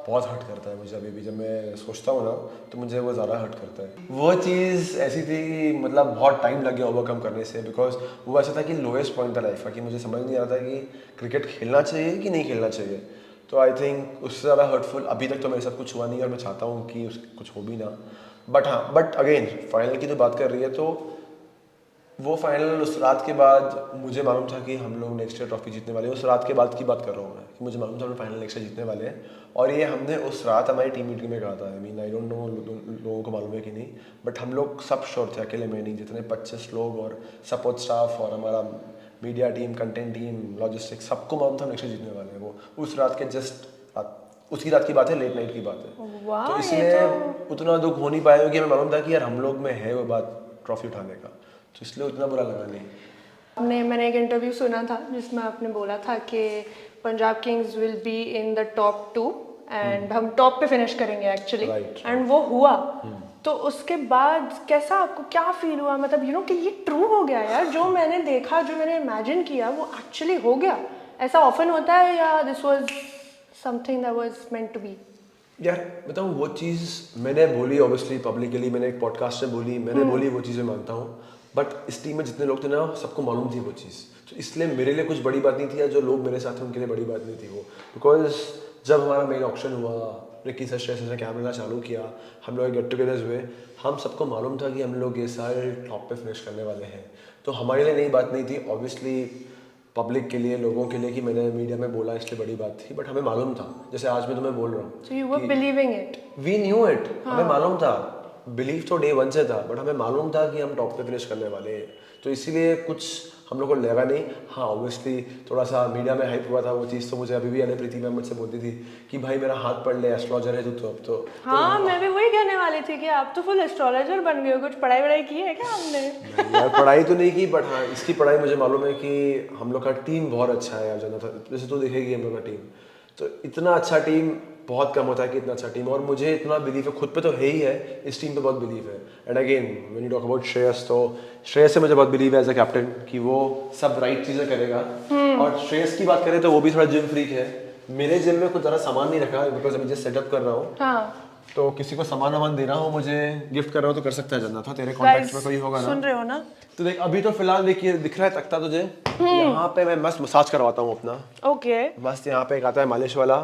बहुत हर्ट करता है मुझे। अभी भी जब मैं सोचता हूँ ना तो मुझे वो ज़्यादा हर्ट करता है। वो चीज़ ऐसी थी कि मतलब बहुत टाइम लग गया ओवरकम करने से, बिकॉज वो ऐसा था कि लोएस्ट पॉइंट था लाइफ का, कि मुझे समझ नहीं आता कि क्रिकेट खेलना चाहिए कि नहीं खेलना चाहिए। तो आई थिंक उससे ज़्यादा हर्टफुल अभी तक तो मेरे साथ कुछ हुआ नहीं, और मैं चाहता हूँ कि कुछ हो भी ना, बट हाँ, बट अगेन फाइनल की तो बात कर रही है, तो वो फाइनल उस रात के बाद मुझे मालूम था कि हम लोग नेक्स्ट ईयर ट्रॉफी जीतने वाले हैं। उस रात के बाद की बात कर रहा हूँ मैं, कि मुझे मालूम था हम फाइनल नेक्स्ट ईयर जीतने वाले हैं। और ये हमने उस रात हमारी टीम मीटिंग में कहा था। आई मीन आई डोंट नो लोगों को मालूम है कि नहीं, बट हम लोग सब श्योर थे, अकेले में नहीं, जितने 25 लोग और सपोर्ट स्टाफ और हमारा media team, content team, logistics, सबको मालूम था नेक्स्ट ईयर जीतने वाले हैं। वो उस रात के जस्ट उसी रात की बात है, लेट नाइट की बात है। वाह, तो ये इसलिए तो उतना दुख हो नहीं पाया, क्योंकि हमें मालूम था कि यार हम लोग में है वो बात ट्रॉफी उठाने का, तो इसलिए उतना बुरा लगा नहीं। मैंने एक इंटरव्यू सुना था जिसमें आपने बोला था कि Punjab Kings will be in the top 2 and हम टॉप पे फिनिश करेंगे एक्चुअली, Right. एंड वो हुआ। तो उसके बाद कैसा आपको क्या फील हुआ, मतलब कि ये ट्रू हो गया यार, जो मैंने देखा, जो मैंने इमेजिन किया वो एक्चुअली हो गया? ऐसा ऑफन होता है या this was something that was meant to be? यार बताऊँ, वो चीज़ मैंने बोली ऑब्वियसली पब्लिकली, मैंने एक पॉडकास्ट में बोली, मैंने बोली वो चीज़ें मानता हूँ, बट इस टीम में जितने लोग थे ना, सबको मालूम थी वो चीज़, तो इसलिए मेरे लिए कुछ बड़ी बात नहीं थी, या जो लोग मेरे साथ थे उनके लिए बड़ी बात नहीं थी वो। बिकॉज जब हमारा मेन ऑप्शन हुआ, रिकी सर श्रेयस ने कैमरा चालू किया, हम लोग गेट टुगेदर्स हुए, हम सबको मालूम था कि हम लोग ये सारे टॉप पे फिनिश करने वाले हैं। तो हमारे लिए नई बात नहीं थी, ऑब्वियसली पब्लिक के लिए, लोगों के लिए कि मैंने मीडिया में बोला इसलिए बड़ी बात थी, बट हमें मालूम था, जैसे आज मैं तुम्हें बोल रहा हूँ, so you were believing it? We knew it, हमें मालूम था, बिलीव तो डे 1 से था, बट हमें मालूम था कि हम टॉप पे फिनिश करने वाले हैं, तो इसीलिए कुछ हम लोग को लगा नहीं। हाँ ऑब्वियसली थोड़ा सा मीडिया में हाइप हुआ था वो चीज़, तो मुझे अभी भी याद है, प्रीति मैम मुझसे बोलती थी कि भाई मेरा हाथ पढ़ ले, एस्ट्रोलॉजर है तू तो अब तो। हाँ, मैं भी वही कहने वाली थी कि आप तो फुल एस्ट्रोलॉजर बन गए हो, कुछ पढ़ाई वढ़ाई की है क्या आपने? नहीं यार, पढ़ाई तो नहीं की, बट हाँ इसकी पढ़ाई मुझे मालूम है कि हम लोग का टीम बहुत अच्छा है यार जनता, जैसे तू देखेगी हम लोग का टीम, तो इतना अच्छा टीम बहुत कम होता है कि इतना अच्छा टीम, और मुझे इतना बिलीव है खुद पे तो है ही है, इस टीम पे बहुत बिलीव है। And again when you talk about Shreyas, तो श्रेयस से मुझे बहुत बिलीव है एज अ कैप्टन कि वो सब राइट चीज़ें करेगा। और श्रेयस की बात करें तो वो भी थोड़ा जिम फ्रीक है। मेरे जिम में कुछ ज़्यादा सामान नहीं रखा, बिकॉज अभी जस्ट सेटअप कर रहा हूँ, हाँ तो किसी को सामान वामान देना हो, मुझे गिफ्ट कर रहा हो तो कर सकता है जन्नत, हो तेरे कॉन्टैक्ट्स में कोई होगा ना? सुन रहे हो ना? तो देख अभी तो फिलहाल देखिए दिख रहा है तख्ता तुझे, यहाँ पे मैं मस्त मसाज करवाता हूँ अपना, ओके। मस्त यहाँ पे एक आता है मालिश वाला,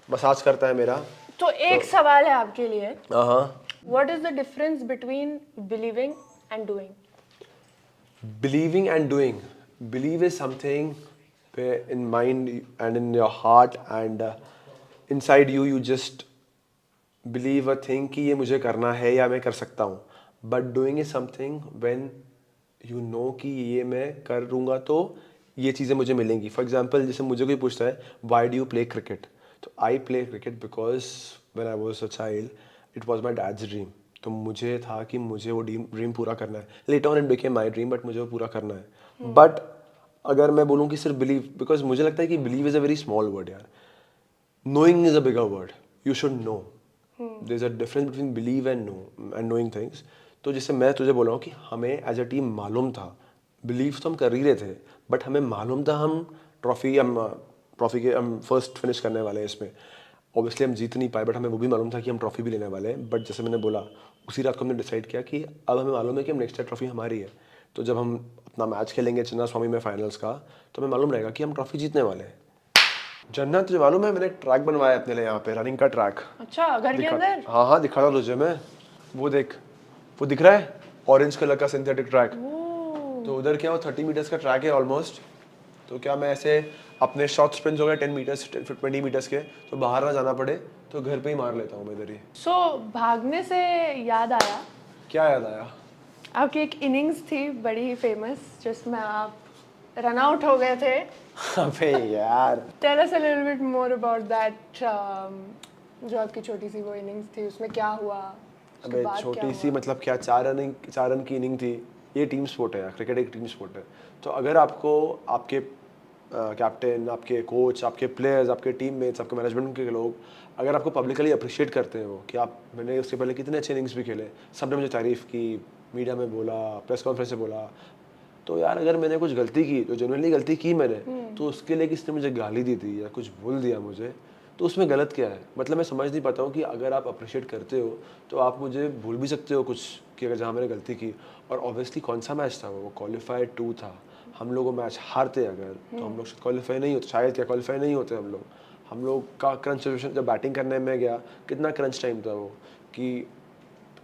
मसाज करता है मेरा। तो एक सवाल है आपके लिए, हाँ, what is the difference between believing and doing? believing and doing. Believe is something where in mind and in your heart and inside you, you just believe a thing कि ये मुझे करना है या मैं कर सकता हूँ, but doing is something when you know कि ये मैं करूँगा तो ये चीज़ें मुझे मिलेंगी। फॉर एग्जाम्पल जैसे मुझे कोई पूछता है why do you play cricket, तो I play cricket because when I was a child it was my dad's dream, तो मुझे था कि मुझे वो ड्रीम पूरा करना है। Later on it became my dream, but मुझे वो पूरा करना है। बट अगर मैं बोलूँ कि सिर्फ बिलीव, बिकॉज मुझे लगता है कि believe is a very small word यार, knowing is a bigger word. You should know. There's a difference between believe and know and knowing things. तो जैसे मैं तुझे बोल रहा हूँ कि हमें एज अ टीम मालूम था, बिलीव तो हम कर ही रहे थे, बट हमें मालूम था हम ट्रॉफी के हम फर्स्ट फिनिश करने वाले हैं इसमें। ऑब्वियसली हम जीत नहीं पाए, बट हमें वो भी मालूम था कि हम ट्रॉफी भी लेने वाले हैं। बट जैसे मैंने बोला, उसी रात को हमने डिसाइड किया कि अब हमें मालूम है कि हम नेक्स्ट ईयर ट्रॉफी हमारी है, तो जब हम अपना मैच खेलेंगे चिन्ना स्वामी में फाइनल्स का, तो हमें मालूम रहेगा कि हम ट्रॉफी जीतने वाले हैं। जन्नत तुझे मालूम है मैंने ट्रैक बनवाया अपने लिए यहाँ पे, रनिंग का ट्रैक। अच्छा, घर के अंदर? हाँ हाँ दिखा रहा तुझे मैं, वो देख, वो दिख रहा है ऑरेंज कलर का सिंथेटिक ट्रैक। तो उधर क्या, वो 30 मीटर्स का ट्रैक है ऑलमोस्ट, तो क्या मैं ऐसे अपने शॉर्ट स्प्रिंट्स हो गए 10 मीटर्स 20 मीटर्स के, तो बाहर ना जाना पड़े तो घर पे ही मार लेता हूँ मैं इधर ही। सो भागने से याद आया, क्या याद आया? आपकी एक इनिंग्स थी बड़ी फेमस जिसमें आप रन आउट हो गए थे। अबे यार, tell us a little bit more about that, जो आपकी छोटी सी वो इनिंग्स थी, उसमें क्या हुआ? उसके अबे बाद क्या छोटी हुआ? सी मतलब क्या, 4 रन की इनिंग थी। ये टीम स्पोर्ट है यार, क्रिकेट एक टीम स्पोर्ट है। तो अगर आपको आपके कैप्टन, आपके कोच, आपके प्लेयर्स, आपके टीममेट्स, आपके मैनेजमेंट के लोग अगर आपको पब्लिकली अप्रिशिएट करते हैं वो कि आप, मैंने उससे पहले कितने अच्छे इनिंग्स भी खेले, सबने मुझे तारीफ़ की, मीडिया में बोला, प्रेस कॉन्फ्रेंस में बोला, तो यार अगर मैंने कुछ गलती की, जो जेन्युइनली गलती की मैंने, तो उसके लिए किसी ने मुझे गाली दी थी या कुछ बोल दिया मुझे, तो उसमें गलत क्या है? मतलब मैं समझ नहीं पाता हूँ कि अगर आप अप्रिशिएट करते हो तो आप मुझे भूल भी सकते हो कुछ कि अगर जहाँ मैंने गलती की। और ऑब्वियसली कौन सा मैच था वो क्वालिफाई 2 था, हम लोग वो मैच हारते अगर तो हम लोग क्वालिफाई नहीं होते, शायद क्या क्वालिफाई नहीं होते हम लोग का क्रंच सिचुएशन, जब बैटिंग करने में गया कितना क्रंच टाइम था वो, कि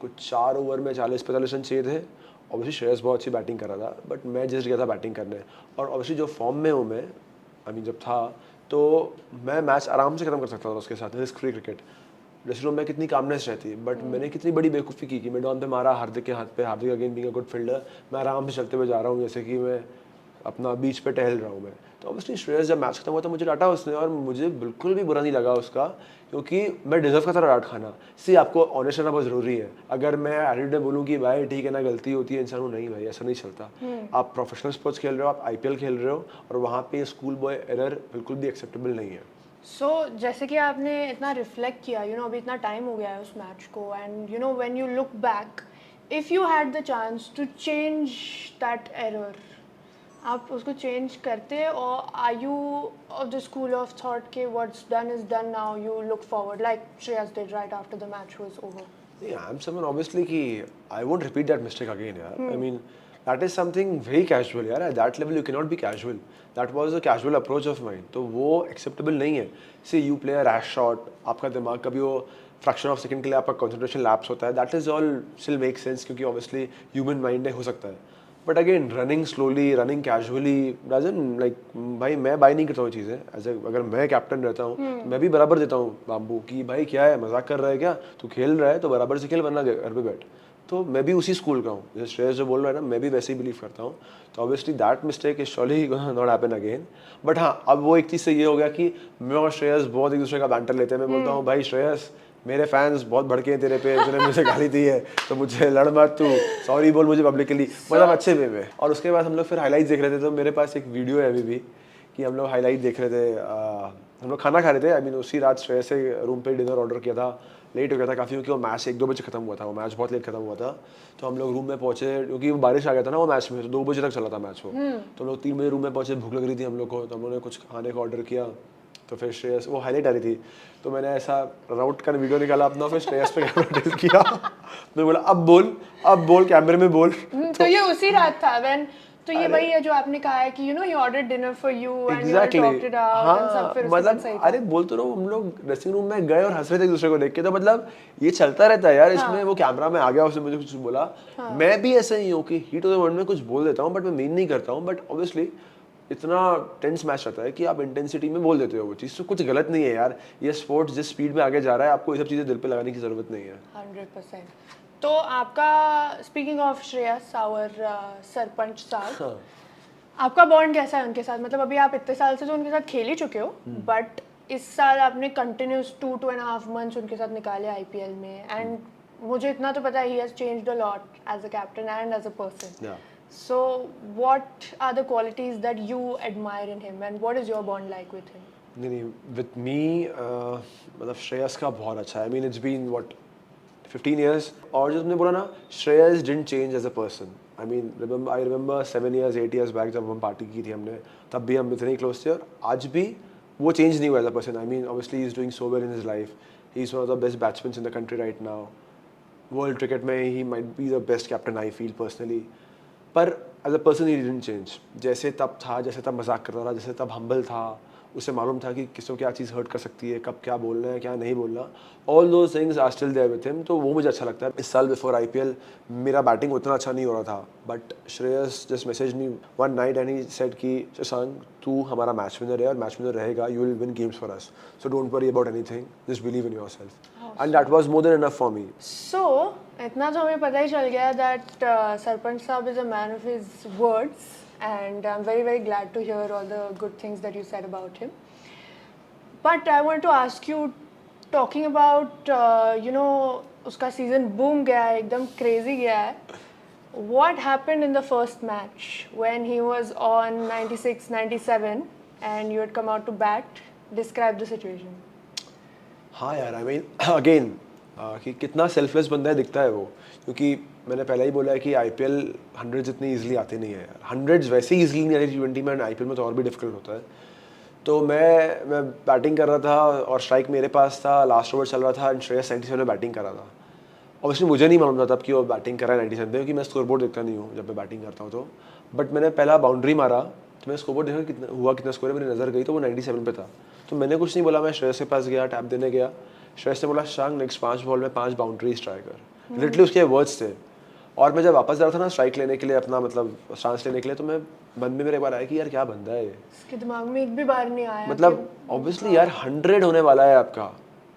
कुछ 4 ओवर में 40-45 रन चाहिए थे। ऑब्वियसली श्रेयस बहुत अच्छी बैटिंग कर रहा था, बट मैं जस्ट गया था बैटिंग करने, और ऑब्वियसली जो फॉर्म में हूँ मैं, आई मीन जब था, तो मैं मैच आराम से खत्म कर सकता था उसके साथ। Risk free cricket, dressing room में कितनी कामनेस रहती, बट मैंने कितनी बड़ी बेवकूफ़ी की कि मैं डॉन पे मारा हार्दिक के हाथ पे, Hardik again being a good fielder, मैं आराम से चलते हुए जा रहा हूँ जैसे कि मैं अपना बीच पे टहल रहा हूँ मैं। तो ऑब्वियसली श्रेयस जब मैच खत्म हुआ तो मुझे डांटा उसने, और मुझे बिल्कुल भी बुरा नहीं लगा उसका, क्योंकि मैं डिजर्व करता था डांट खाना। सी आपको ऑनेस्ट रहना बहुत ज़रूरी है। अगर मैं एटीट्यूड में बोलूँ कि भाई ठीक है ना, गलती होती है इंसान को, नहीं भाई ऐसा नहीं चलता। आप प्रोफेशनल स्पोर्ट्स खेल रहे हो, आप आईपीएल खेल रहे हो, और वहाँ पे स्कूल बॉय एरर बिल्कुल भी एक्सेप्टेबल नहीं है। जैसे कि आपने इतना रिफ्लेक्ट किया, अभी इतना टाइम हो गया है उस मैच को, and when you look back, if you had the chance to change that error, आप उसको चेंज करते, और are you of the school of thought के what's done is done, now you look forward like Shreyas did right after the match was over? Yeah, I'm someone obviously कि I won't repeat that mistake again, यार. I mean, that is something very casual, यार. At that level, you cannot be casual. That was a casual approach of mine. तो वो acceptable नहीं है. See, you play a rash shot, आपका दिमाग कभी वो fraction of second के लिए आपका concentration lapse होता है. That is all still makes sense, क्योंकि obviously human mind है, हो सकता है. But again running slowly, running casually doesn't like, भाई मैं बाय नहीं करता हूँ चीज़ें। एज अगर मैं कैप्टन रहता हूँ तो मैं भी बराबर देता हूँ बाम्बू कि भाई क्या है, मजाक कर रहा है क्या, तू खेल रहा है तो बराबर से खेल, वरना घर पे बैठ। तो मैं भी उसी स्कूल का हूँ, जैसे श्रेयस जो बोल रहा है ना, मैं भी वैसे ही बिलीव करता हूँ। तो obviously that mistake is surely not happen again. But हाँ, अब वो एक चीज़ से ये हो गया कि मैं और श्रेयस बहुत एक दूसरे का बैंटर लेते हैं। मैं बोलता हूँ भाई श्रेयस, मेरे फैंस बहुत भड़के हैं तेरे पे, तूने मुझे गाली दी है तो मुझे लड़ मत, तू सॉरी बोल मुझे पब्लिकली, मतलब अच्छे वे में। और उसके बाद हम लोग फिर हाईलाइट्स देख रहे थे, तो मेरे पास एक वीडियो है अभी भी कि हम लोग हाईलाइट देख रहे थे। हम लोग खाना खा रहे थे, आई मीन उसी रात श्रेयस से रूम पे डिनर ऑर्डर किया था, लेट हो गया था काफ़ी, क्योंकि वो मैच 1-2 बजे खत्म हुआ था, वो मैच बहुत लेट खत्म हुआ था। तो हम लोग रूम में पहुंचे, क्योंकि वो बारिश आ गया था ना वो मैच में, तो 2 बजे तक चला था मैच वो। तो हम लोग 3 बजे रूम में पहुंचे, भूख लग रही थी हम लोग को, तो हम लोगों ने कुछ खाने का ऑर्डर किया। तो फिर श्रेयस, वो हाईलाइट आ रही थी, तो मैंने ऐसा राउट का वीडियो निकाला अपना, फिर श्रेयस पे कैमरा टिल्ट किया। मैं बोला अब बोल कैमरे में बोल। तो ये उसी रात था व्हेन, तो ये वही है जो आपने कहा है कि you ordered dinner for you and you talked it out and सब, फिर उसके बाद सही था। अरे बोल तो रहा हूँ, हम लोग ड्रेसिंग रूम में गए और हंस रहे थे एक दूसरे को देख के, तो मतलब ये चलता रहता है यार। इसमें वो कैमरा में आ गया, उसने मुझे कुछ बोला, मैं भी ऐसा ही हूँ कि हीट ऑफ द मोमेंट में कुछ बोल देता हूँ, बट मैं मीन नहीं करता हूँ। बट ऑब्वियसली इतना टेंस मैच रहता है कि आप इंटेंसिटी में बोल देते हो वो चीज़, तो कुछ गलत नहीं है यार। ये स्पोर्ट्स जिस स्पीड में आगे जा रहा है, आपको ये सब चीज़ें दिल पे लगाने की ज़रूरत नहीं है। 100%। तो आपका, speaking of Shreyas, our sarpanch sahab, आपका बॉन्ड कैसा है उनके साथ? मतलब अभी आप इतने साल से तो उनके साथ खेल ही चुके हो, बट इस साल आपने कंटिन्यूस 2.5 मंथ्स उनके साथ निकाले आईपीएल में, एंड मुझे इतना तो पता है he has changed a lot as a captain and as a person. So what are the qualities that you admire in him, and what is your bond like with him? नहीं, with me मतलब श्रेयस का बहुत अच्छा है। I mean it's been what 15 years, और जो तुमने बोला ना, Shreyas didn't change as a person. I mean I remember 7 years 8 years back जब हम पार्टी की थी हमने, तब भी हम इतने क्लोज थे, और आज भी वो चेंज नहीं हुआ as a person. I mean obviously he is doing so well in his life. He is one of the best batsmen in the country right now. World cricket में he might be the best captain I feel personally. पर as a person he didn't change. जैसे तब था, जैसे तब मजाक करता था, जैसे तब हम्बल था, उसे मालूम था कि किसको क्या चीज़ हर्ट कर सकती है, कब क्या बोलना है क्या नहीं बोलना, all those things are still there with him. तो वो मुझे अच्छा लगता है। इस साल बिफोर आईपीएल मेरा बैटिंग उतना अच्छा नहीं हो रहा था, but Shreyas just message me one night and he said कि शशांक, तू हमारा मैच विनर है और मैच विनर रहेगा, you will win games for us, so don't worry about anything, just believe in yourself, and that was more than enough for me. So इतना तो हमें पता ही चल गया that सरपंच साहब is a man of his words, and I'm very very glad to hear all the good things that you said about him. But I want to ask you, talking about उसका season boom गया है, एकदम crazy गया है. What happened in the first match when he was on 96, 97 and you had come out to bat? Describe the situation. हाँ यार, I mean again कि कितना सेल्फलेस बंदा है दिखता है वो, क्योंकि मैंने पहले ही बोला है कि आईपीएल 100 इतनी इजीली आते नहीं है यार। 100 वैसे ही इजीली नहीं आती T20 में, आईपीएल में तो और भी डिफिकल्ट होता है। तो मैं बैटिंग कर रहा था और स्ट्राइक मेरे पास था, लास्ट ओवर चल रहा था एंड श्रेयस 97 में बैटिंग कर रहा था। ऑब्वियसली मुझे नहीं मालूम था तब कि वो बैटिंग कर रहा है 97 पे, क्योंकि मैं स्कोर बोर्ड देखता नहीं हूँ जब मैं बैटिंग करता हूँ तो। बट मैंने पहला बाउंड्री मारा तो मैं स्कोर बोर्ड देखा कितना स्कोर है, मेरी नज़र गई तो वो 97 पे था। तो मैंने कुछ नहीं बोला, मैं श्रेयस के पास गया, टैप देने गया। श्रेयस ने बोला, शशांक नेक्स्ट 5 बॉल में 5 बाउंड्रीज ट्राई कर। लिटरली उसके वर्ड्स थे। और मैं जब वापस जा रहा था ना स्ट्राइक लेने के लिए, अपना मतलब स्टांस लेने के लिए, तो मैं मन में मेरे एक बार आया कि यार क्या बंदा है ये, इसके दिमाग में एक भी बार नहीं आया मतलब ऑब्वियसली यार 100 होने वाला है आपका।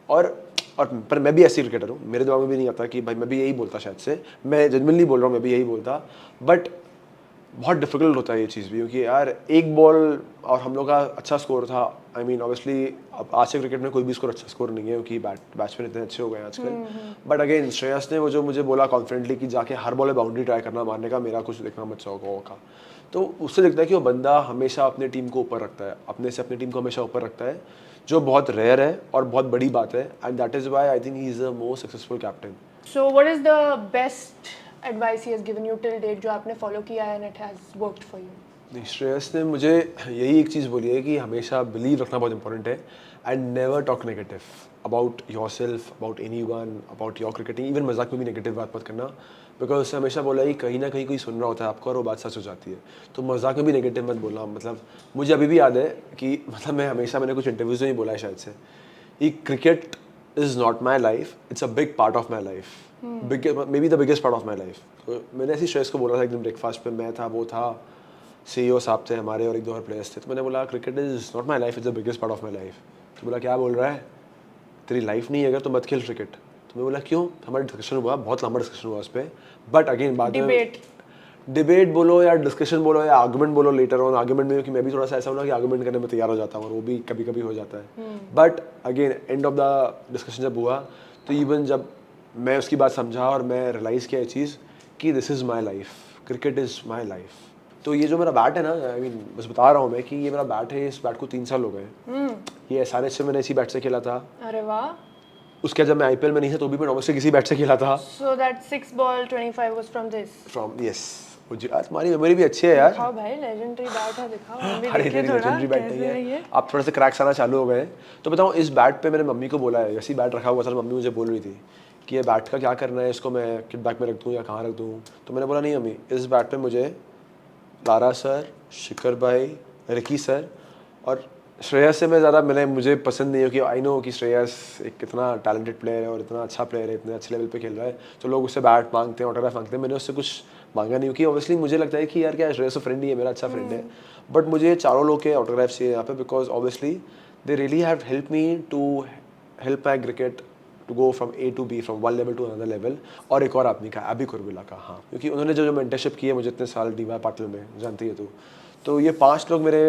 और पर मैं भी ऐसी क्रिकेटर हूँ, मेरे दिमाग में भी नहीं आता कि भाई मैं भी यही बोलता शायद से, मैं जेन्युइनली बोल रहा हूँ, मैं भी यही बोलता। बट बहुत डिफिकल्ट होता है ये चीज़ भी, क्योंकि यार एक बॉल और हम लोग का अच्छा स्कोर था। आई मीन ऑब्वियसली अब आज से क्रिकेट में कोई भी स्कोर अच्छा स्कोर नहीं है, क्योंकि बैट्समैन इतने अच्छे हो गए हैं आजकल। बट अगेन श्रेयस ने वो जो मुझे बोला कॉन्फिडेंटली कि जाके हर बॉल में बाउंड्री ट्राई करना, मारने का मेरा कुछ देखना मत चाहो का, तो उससे दिखता है कि वो बंदा हमेशा अपने टीम को ऊपर रखता है, अपने से अपनी टीम को हमेशा ऊपर रखता है, जो बहुत रेयर है और बहुत बड़ी बात है। And that is why I think he is the most successful captain. So what is the best advice he has given you till date जो आपने फॉलो किया है and it has worked for you? नहीं, श्रेयस ने मुझे यही एक चीज़ बोली है कि हमेशा बिलीव रखना बहुत इंपॉर्टेंट है, and never talk negative about your self, about any one, about your cricketing. Even मजाक में भी नेगेटिव बात मत करना, बिकॉज उसने हमेशा बोला कि कहीं ना कहीं कोई सुन रहा होता है आपको और वो बात सच हो जाती है। तो मजाक में भी नेगेटिव मत बोलना। मतलब मुझे अभी भी याद है कि मतलब मैंने कुछ इंटरव्यूज़ में ही बोला है शायद से, कि cricket is not my life, it's a big part of my life, may be the biggest part of my life. तो मैंने ऐसी श्रेयस को बोला था एकदम ब्रेकफास्ट पे, मैं था, वो था, CEO साहब थे हमारे और एक दो और प्लेयर्स थे। तो मैंने बोला cricket is not my life, it's the biggest part of my life. तो बोला क्या बोल रहा है, तेरी लाइफ नहीं है अगर तो मत खेल क्रिकेट। तो मैं बोला क्यों, हमारा डिस्कशन हुआ, बहुत लंबा डिस्कशन हुआ उस पर। बट अगेन बाद में डिबेट बोलो या डिस्कशन बोलो या आर्गुमेंट बोलो, लेटर ऑन आर्गुमेंट में, कि मैं भी थोड़ा सा ऐसा हूँ ना कि आर्गुमेंट करने में तैयार हो जाता हूँ, और वो भी कभी कभी हो जाता है। But again end of the discussion जब हुआ, तो इवन जब मैं उसकी बात समझा और मैं रियलाइज़ किया ये चीज़ कि this is my life, cricket is my life. तो ये जो मेरा बैट है ना, आई मीन बस बता रहा हूँ मैं कि ये मेरा बैट है, इस बैट को 3 साल हो गए। ये SRH से मैंने इसी बैट से खेला था। अरे वाह। उसके जब मैं IPL में नहीं था तो भी मैं डोमेस्टिक किसी बैट से खेला था। So that 6 ball 25 was from this. From yes. तुम्हारी मेमोरी भी अच्छी है यार। दिखाओ भाई, लेजेंडरी बैट है, दिखाओ हम भी अरे देखें तेरी थोड़ा लेजेंडरी बैट नहीं कैसे है है, ये। आप थोड़ा सा क्रैक्स आना चालू हो गए। तो बताऊँ, इस बैट पे मैंने मम्मी को बोला है, ऐसी बैट रखा हुआ था, मम्मी मुझे बोल रही थी कि ये बैट का क्या करना है, इसको मैं किट बैग में रख दूँ या कहाँ रख दूँ। तो मैंने बोला नहीं मम्मी, इस बैट पे मुझे लारा सर, शिखर भाई, रिकी सर और श्रेयस से मैं ज़्यादा मुझे पसंद नहीं है, कि आई नो कि श्रेयस एक कितना टैलेंटेड प्लेयर है और इतना अच्छा प्लेयर है, इतने अच्छे लेवल पे खेल रहा है, तो लोग उससे बैट मांगते हैं, ऑटोग्राफ मांगते हैं। मैंने उससे कुछ मांगा नहीं, क्योंकि ऑब्वियसली मुझे लगता है कि यार क्या श्रेयस फ्रेंड ही है, मेरा अच्छा फ्रेंड है। बट मुझे चारों लोग के ऑटोग्राफ चाहिए यहाँ पे, because obviously they really have help me to help my cricket to go from A to B, from one level to another level. और एक और आदमी का, अभी कुरबिला का, हाँ, क्योंकि उन्होंने जो मेंटरशिप की है मुझे इतने साल DY पाटिल में, जानती है तू। तो ये 5 लोग मेरे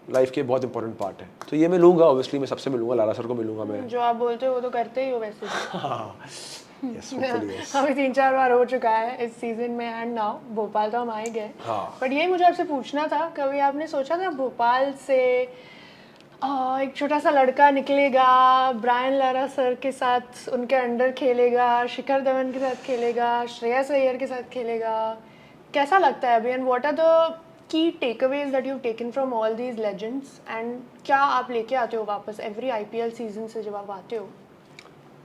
लाइफ के बहुत इंपॉर्टेंट पार्ट है। तो ये मैं लूँगा, ऑब्वियसली मैं सबसे मिलूंगा, लारा सर को मिलूंगा मैं। जो आप बोलते हो वो तो करते ही हो वैसे भी। Yes, hopefully yes. हमें 3-4 बार हो चुका है इस सीजन में, एंड नाउ भोपाल तो हम आ ही गए। हाँ। बट ये मुझे आपसे पूछना था, कभी आपने सोचा था भोपाल से एक छोटा सा लड़का निकलेगा, ब्रायन लारा सर के साथ उनके अंडर खेलेगा, शिखर धवन के साथ खेलेगा, श्रेयस अय्यर के साथ खेलेगा, कैसा लगता है अभी? And what are the key takeaways that you taken from all these legends, एंड क्या आप लेके आते हो वापस एवरी IPL सीजन से जब आप आते हो?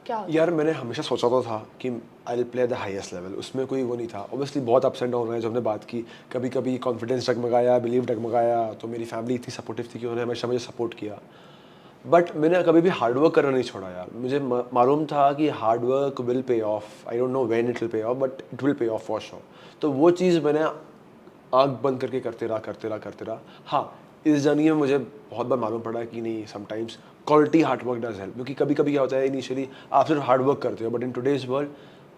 क्या होता है? यार मैंने हमेशा सोचा तो था कि आई will play the highest level, उसमें कोई वो नहीं था। ऑब्वियसली बहुत अप्स एंड डाउन रहे, जो हमने बात की, कभी कभी कॉन्फिडेंस डगमगाया, बिलीव डगमगाया। तो मेरी फैमिली इतनी सपोर्टिव थी कि उन्होंने हमेशा मुझे सपोर्ट किया। बट मैंने कभी भी हार्डवर्क करना नहीं छोड़ा यार। मुझे मालूम था कि hard work will pay of, I don't know when it will pay of, but it will pay of for sure. तो वो चीज़ मैंने आँख बंद करके करते रहा। हाँ, इस जर्नी में मुझे बहुत बार मालूम पड़ा कि नहीं, sometimes quality hard work does help. क्योंकि कभी कभी क्या होता है, इनिशियली आप सिर्फ हार्डवर्क करते हो, but in today's world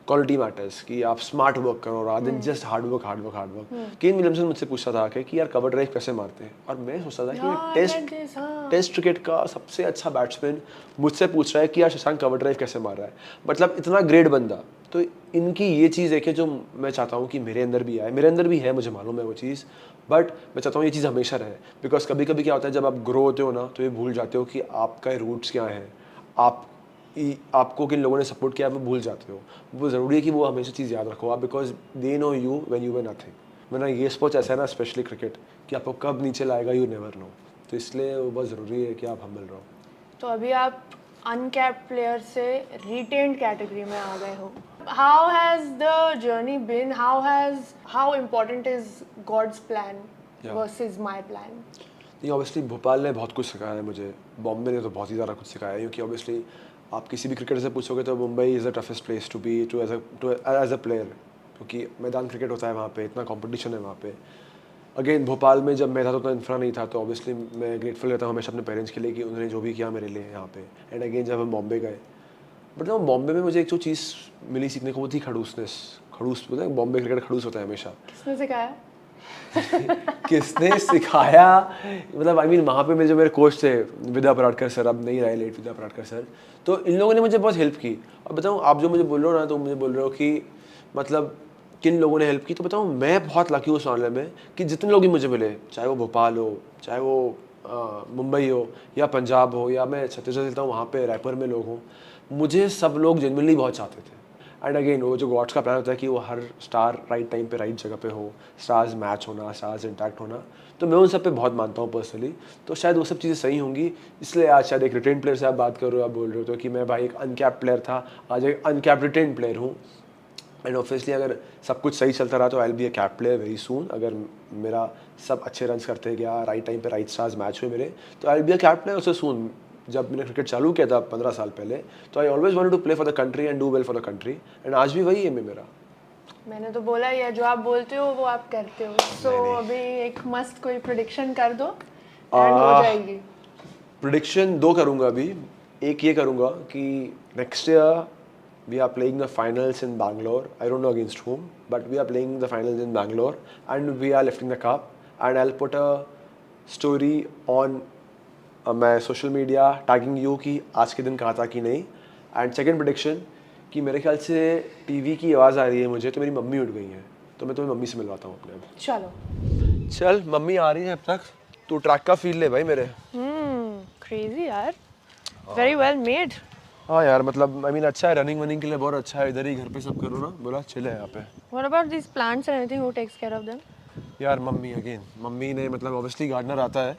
quality matters, कि आप स्मार्ट वर्क करो rather than just hard work. Kane Williamson मुझसे पूछता था कि यार कवर ड्राइव कैसे मारते हैं, और मैं सोचता था कि टेस्ट क्रिकेट का सबसे अच्छा बैट्समैन मुझसे पूछ रहा है कि यार शशांक कवर ड्राइव कैसे मार रहा है, मतलब इतना ग्रेट बंदा। तो इनकी ये चीज़ है कि जो मैं चाहता हूँ कि मेरे अंदर भी आए, मेरे अंदर भी है, मुझे मालूम है वो चीज़, बट मैं चाहता हूँ ये चीज़ हमेशा रहे। बिकॉज कभी कभी क्या होता है, जब आप ग्रो होते हो ना, तो ये भूल जाते हो कि आपका रूट्स क्या है, आपको किन लोगों ने सपोर्ट किया, वो भूल जाते हो। वो ज़रूरी है कि वो हमेशा चीज़ याद रखो आप, because they know you when you were nothing. वरना ये स्पोर्ट्स ऐसा है ना, स्पेशली क्रिकेट, कि आपको कब नीचे लाएगा यू नेवर नो। तो इसलिए वो बहुत ज़रूरी है कि आप हम्बल रहो। तो अभी आप अनकैप्ड प्लेयर से रिटेन्ड कैटेगरी में आ गए हो। How has the journey been? How important is God's plan versus my plan? नहीं, ऑब्वियसली भोपाल ने बहुत कुछ सिखाया है मुझे, बॉम्बे ने तो बहुत ही ज़्यादा कुछ सिखाया है, क्योंकि ऑब्वियसली आप किसी भी क्रिकेटर से पूछोगे तो Mumbai is the toughest place to be to as a player, क्योंकि मैदान क्रिकेट होता है वहाँ पे, इतना कंपटीशन है वहाँ पे। अगेन भोपाल में जब मैं था तो उतना इंफ्रा नहीं था, तो ऑब्वियसली मैं ग्रेटफुल रहता हूँ हमेशा अपने पेरेंट्स के लिए कि उन्होंने जो भी किया मेरे लिए यहाँ पे। एंड अगेन जब हम बॉम्बे गए, बट ना बॉम्बे में मुझे एक जो चीज़ मिली सीखने को, वो थी खड़ूसनेस। खड़ूस बोलते हैं, बॉम्बे क्रिकेट खड़ूस होता है हमेशा। किसने सिखाया? किसने सिखाया मतलब आई मीन वहाँ पे जो मेरे कोच थे विद्या पराडकर सर, अब नहीं रहे, लेट विद्या पराडकर सर, तो इन लोगों ने मुझे बहुत हेल्प की। और बताऊँ आप जो मुझे बोल रहे हो ना, तो मुझे बोल रहे हो कि मतलब किन लोगों ने हेल्प की, तो बताऊँ मैं बहुत लकी हूँ उस मामले में कि जितने लोग भी मुझे मिले, चाहे वो भोपाल हो, चाहे वो मुंबई हो या पंजाब हो, या मैं छत्तीसगढ़ रहता हूँ वहाँ पे रायपुर में लोग हों, मुझे सब लोग जेन्युइनली बहुत चाहते थे। एंड अगेन वो जो गॉड्स का प्लान होता है कि वो हर स्टार राइट टाइम पे राइट जगह पे हो, स्टार्स मैच होना, स्टार्स इंटैक्ट होना, तो मैं उन सब पे बहुत मानता हूँ पर्सनली। तो शायद वो सब चीज़ें सही होंगी, इसलिए आज शायद एक रिटेन प्लेयर से आप बात कर रहे हो, आप बोल रहे हो तो कि मैं भाई एक अनकैप्ड प्लेयर था, आज एक अनकैप्ड रिटेन प्लेयर हूँ। एंड ऑब्वियसली अगर सब कुछ सही चलता रहा तो I will be a cap player very soon. अगर मेरा सब अच्छे रन करते गया, राइट टाइम पे राइट स्टार्स मैच हुए मेरे, तो I will be a cap player उससे सून। जब मैंने क्रिकेट चालू किया था 15 साल पहले, तो I always wanted to play for the country and do well for the country, and आज भी वही एम है मेरा। मैंने तो बोला ही है, जो आप बोलते हो वो आप करते हो। सो अभी एक मस्त कोई प्रेडिक्शन कर दो एंड हो जाएगी। प्रिडिक्शन दो करूँगा अभी। एक ये करूँगा कि next year we are playing the finals in Bangalore. I don't know against whom, but we are playing the finals in Bangalore and we are lifting the cup. And I'll put a story on my social media tagging you कि आज के दिन कहा था कि नहीं. And second prediction कि मेरे ख्याल से टीवी की आवाज़ आ रही है मुझे, तो मेरी मम्मी उठ गई हैं, तो मैं तुम्हें मम्मी से मिलवाता हूँ अपने आप। चलो चल मम्मी आ रही है, अब तक तू ट्रैक का फील ले भाई मेरे। क्रेजी यार, वेरी वेल मेड। हाँ यार मतलब आई मीन अच्छा है, रनिंग वनिंग के लिए बहुत अच्छा है, इधर ही घर पे सब करो ना, बोला चिल है यहाँ पे। What about this plants and anything, who takes care of them? यार मम्मी अगेन, मम्मी ने मतलब ऑब्वियसली गार्डनर आता है,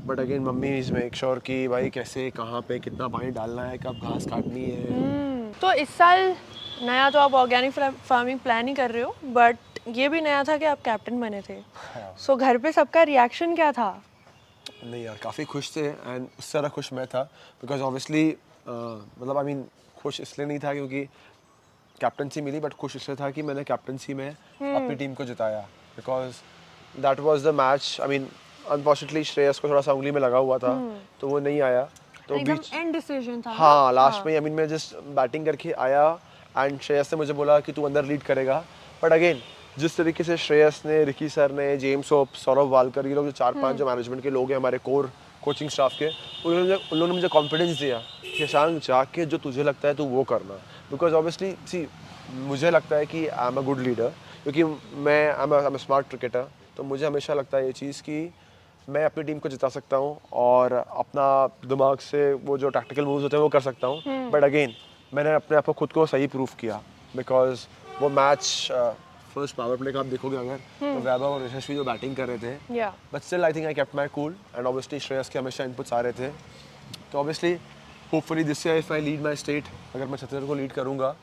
बट अगेन मम्मी इज मेक श्योर कि भाई कैसे कहाँ पे कितना पानी डालना है, कब घास काटनी है। तो इस साल नया तो आप ऑर्गेनिक फार्मिंग प्लान ही कर रहे हो, बट ये भी नया था कि आप कैप्टन बने थे। सो घर पे सबका रिएक्शन क्या था? नहीं यार काफ़ी खुश थे, एंड उससे ज़्यादा खुश मैं था बिकॉज ऑब्वियसली मतलब आई मीन खुश इसलिए नहीं था क्योंकि कैप्टनसी मिली, बट खुश इसलिए था कि मैंने कैप्टनसी में अपनी टीम को जिताया, because that was the match. I mean unfortunately Shreyas को थोड़ा सा उंगली में लगा हुआ था, तो वो नहीं आया, तो एकदम बीच एंड डिसीजन था। हाँ लास्ट में आई मीन मैं जस्ट बैटिंग करके आया एंड श्रेयस ने मुझे बोला कि तू अंदर लीड करेगा, बट अगेन जिस तरीके से श्रेयस ने, रिकी सर ने, जेम्स होप, सौरभ वालकर, ये लोग जो 4-5 जो मैनेजमेंट के लोग हैं हमारे कोर कोचिंग स्टाफ के, उन लोगों ने मुझे कॉन्फिडेंस दिया कि शशांक जाके जो तुझे लगता है तू वो करना, बिकॉज ऑब्वियसली सी मुझे लगता है कि I am a good leader, क्योंकि मैं I am a smart cricketer, तो मुझे हमेशा लगता है ये चीज़ कि मैं अपनी टीम को जिता सकता हूँ और अपना दिमाग से वो जो टैक्टिकल मूव्स होते हैं वो कर सकता हूँ। बट अगेन मैंने अपने आप को खुद को सही प्रूफ किया, बिकॉज वो मैच फर्स्ट पावर प्ले का आप देखोगे अगर, तो वैभव और यशस्वी जो बैटिंग कर रहे थे, but still I think I kept my cool, and obviously Shreyas के हमेशा इनपुट्स आ रहे थे, तो obviously hopefully this year if I lead my state, अगर मैं छत्तीसगढ़ को लीड करूँगा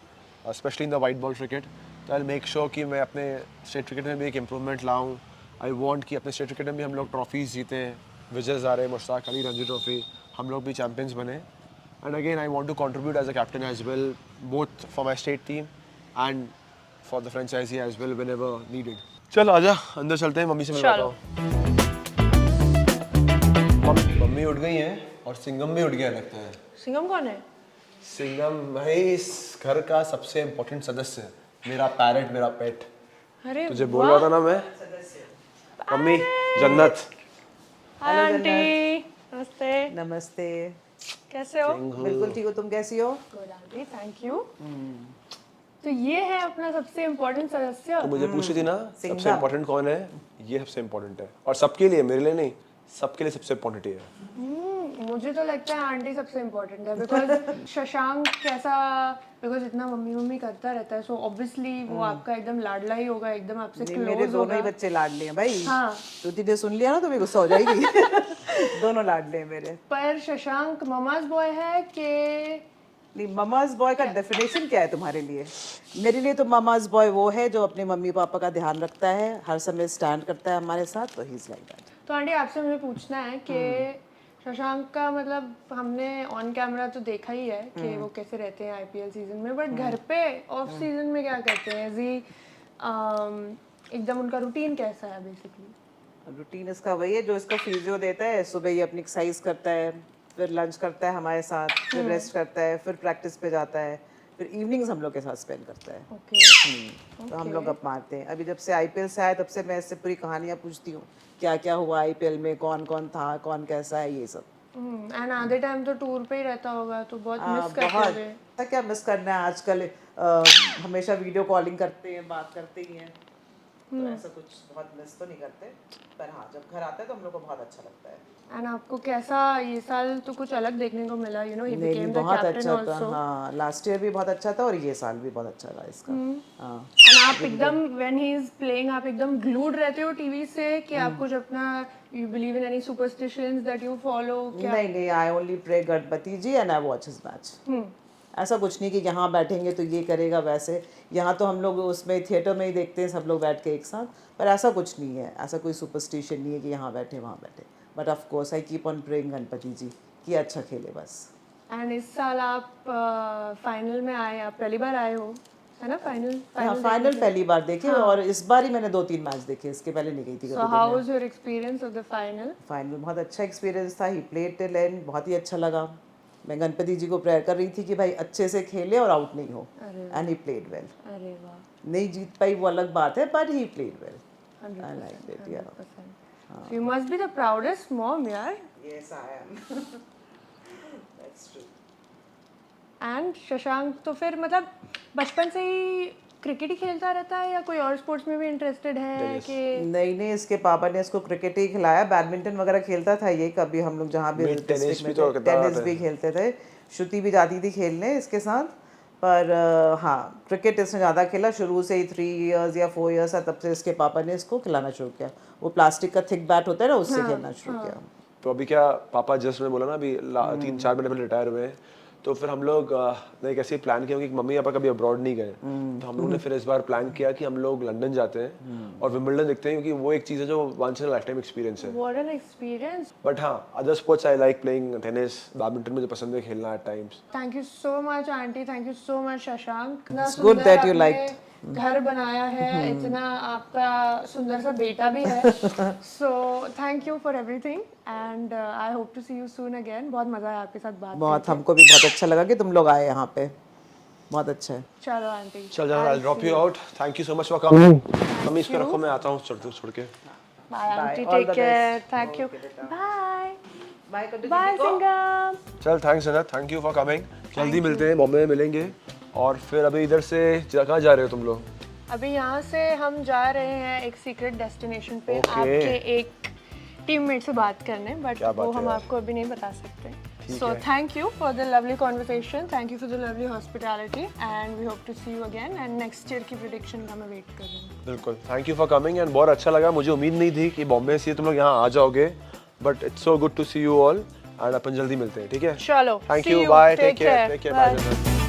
specially in the white ball cricket, तो आई मेक श्योर कि मैं अपने स्टेट क्रिकेट में भी एक इम्प्रूवमेंट लाऊँ। आई वॉन्ट कि अपने स्टेट क्रिकेट में भी हम लोग ट्रॉफीज़ जीतें, विजय हज़ारे, मुश्ताक अली, रणजी ट्रॉफी, हम लोग भी चैम्पियंस बने, and again I want to contribute as a captain as well, both for my state team and for the franchise as well whenever needed. चल आजा अंदर चलते हैं, मम्मी से मिलवाता हूँ। मम्मी उठ गई हैं और सिंघम भी उठ गया लगता है। सिंघम कौन है? सिंघम भाई इस घर का सबसे इम्पोर्टेंट सदस्य है, मेरा पैरेट, मेरा पेट। अरे तुझे बोल रहा था ना मैं, मम्मी जन्नत। हाय आंटी, नमस्ते। नमस्ते। कैसे हो? बिल्कुल ठीक हो, तुम कैसी हो? Good aunty, thank you. तो ये है अपना सबसे इम्पोर्टेंट सदस्य। तो मुझे पूछी थी ना सबसे सिंघम। इम्पोर्टेंट कौन है, ये सबसे इम्पोर्टेंट है, और सबके लिए, मेरे लिए नहीं, सबके लिए सबसे इम्पोर्टेंट ही है। मुझे तो लगता है आंटी सबसे इम्पोर्टेंट है, बिकॉज शशांक कैसा, बिकॉज इतना मम्मी मम्मी करता रहता है, सो ऑब्वियसली वो आपका एकदम लाडला ही होगा, एकदम आपसे नहीं, क्लोज मेरे होगा। दोनों ही बच्चे लाडले हैं भाई। हाँ। श्रुति ने सुन लिया ना तो मेरे गुस्सा हो जाएगी। दोनों लाडले हैं मेरे। पर शशांक ममाज बॉय है कि नहीं, ममाज बॉय का डेफिनेशन क्या है तुम्हारे लिए? मेरे लिए तो ममाज बॉय वो है जो अपने मम्मी पापा का ध्यान रखता है, हर समय स्टैंड करता है हमारे साथ, तो ही इज लाइक दैट। तो आंटी आपसे मुझे पूछना है कि शशांक का मतलब हमने ऑन कैमरा तो देखा ही है कि वो कैसे रहते हैं आईपीएल सीजन में, बट घर पे ऑफ सीजन में क्या करते हैं जी, एकदम उनका रूटीन कैसा है बेसिकली? रूटीन इसका वही है जो इसका फिजियो देता है। सुबह ही अपनी एक्सरसाइज करता है, फिर लंच करता है हमारे साथ, फिर रेस्ट करता है, फिर प्रैक्टिस पे जाता है, फिर इवनिंग्स हम लोग के साथ स्पेंड करता है। ओके। तो हम लोग अब मारते हैं। अभी जब से आईपीएल से आया तब से मैं इससे पूरी कहानियाँ पूछती हूँ, क्या क्या हुआ आईपीएल में, कौन कौन था, कौन कैसा है, ये सब। एंड आधे टाइम तो टूर पे ही रहता होगा, तो बहुत मिस करते बहुत होंगे। क्या मिस करना है आजकल। हमेशा वीडियो कॉलिंग करते हैं, बात करते ही हैं, तो ऐसा कुछ बहुत मिस तो नहीं करते, पर हाँ जब घर आता है तो हम लोग को बहुत अच्छा लगता है। एंड आपको कैसा ये साल तो कुछ अलग देखने को मिला, यू नो ही नहीं बिकेम द बहुत कैप्टन अच्छा था। आल्सो। हाँ लास्ट ईयर भी बहुत अच्छा था और ये साल भी बहुत अच्छा रहा इसका। हाँ एंड आप एकदम व्हेन ही इज प्लेइंग आप एकदम ग्लूड रहते हो टीवी से कि आप कुछ अपना you believe in any superstitions that you follow? नहीं नहीं, I only pray Ganpati ji and I watch his match. ऐसा कुछ नहीं कि यहाँ बैठेंगे तो ये करेगा वैसे। यहाँ तो हम लोग उसमें थिएटर में ही देखते हैं सब लोग बैठ के एक साथ, पर ऐसा कुछ नहीं है, ऐसा कोई सुपरस्टिशन नहीं है कि यहाँ बैठे वहाँ बैठे। But of course I keep on praying Ganpati ji कि अच्छा खेले बस। एंड इस साल आप फाइनल में आए, आप पहली बार आए हो है ना फाइनल? हाँ फाइनल पहली बार देखे और इस बार ही मैंने 2-3 मैच देखे, इसके पहले नहीं गई थी so how was your experience of the final? Final बहुत अच्छा एक्सपीरियंस था। ही प्लेड टिल एंड, बहुत ही अच्छा लगा। मैं गणपति जी को प्रेयर कर रही थी कि भाई अच्छे से खेले और आउट नहीं हो, एंड ही प्लेड वेल। अरे वाह, नहीं जीत पाई वो अलग बात है, but he played well. I like it. या So you must be the proudest mom, यार. Yes I am. That's true. And Shashank तो फिर मतलब बचपन से ही क्रिकेट ही खेलता रहता है या कोई और स्पोर्ट्स में भी इंटरेस्टेड है कि? नहीं नहीं, इसके पापा ने इसको क्रिकेट ही खिलाया, बैडमिंटन वगैरह खेलता था ये। कभी हम लोग जहाँ भी टेनिस भी तो टेनिस भी खेलते थे, श्रुति भी जाती थी खेलने इसके साथ। पर हाँ क्रिकेट इसने ज़्यादा खेला शुरू से ही। 3 इयर्स या 4 इयर्स है तब से इसके पापा ने इसको खिलाना शुरू किया। वो प्लास्टिक का थिक बैट होता है ना, उससे खेलना शुरू किया। तो अभी क्या पापा जस्ट में बोला ना अभी 3-4 महीने पहले रिटायर हुए हैं, तो फिर हम लोग ने कैसे प्लान किया कि मम्मी पापा कभी अब्रॉड नहीं गए, तो हम लोग ने फिर इस बार प्लान किया कि हम लोग लंदन जाते हैं और विंबलडन देखते हैं, क्योंकि वो एक चीज़ है जो once in a lifetime experience है। What an experience. बट हाँ other sports I like playing tennis, badminton मुझे पसंद है खेलना at times. Thank you so much aunty, thank you so much Shashank. इतना It's good सुंदर that you आपने liked. घर बनाया है, इतना आपका सुंदर सा बेटा भी है। So thank you for everything and I hope to see you soon again. बहुत मजा आया आपके साथ बात बहुत, हमको भी बहुत अच्छा लगा कि तुम लोग आए यहाँ पे, बहुत अच्छा है। चलो आंटी, चल जा, I'll drop you out. Thank you so much for coming. मम्मी इसको रखो, मैं आता हूँ छोड़ के। Bye aunty, All take the care, best. Thank you, Okay, बेटा। बाय बाय कर दो बाय दीदी को। सिंगम। चल थैंक्स अनत, थैंक यू फॉर कमिंग। जल्दी मिलते हैं, बॉम्बे में मिलेंगे। और फिर अभी इधर से कहाँ जा रहे हो तुम लोग? अभी यहाँ से हम जा रहे हैं एक सीक्रेट डेस्टिनेशन पे Okay. आपके एक टीममेट से बात करने, बट क्या वो बात है हम यार। आपको अभी नहीं बता सकते। So thank you for the lovely conversation, thank you for the lovely hospitality and we hope to see you again and next year की prediction का मैं वेट कर रही हूँ। बिल्कुल, thank you for coming and बहुत अच्छा लगा। मुझे उम्मीद नहीं थी कि बॉम्बे से तुम लोग यहाँ आ जाओगे, but it's so good to see you all and अपन जल्दी मिलते हैं, ठीक है? चलो, thank see you, you, bye, take take care, care, take care, bye. Bye.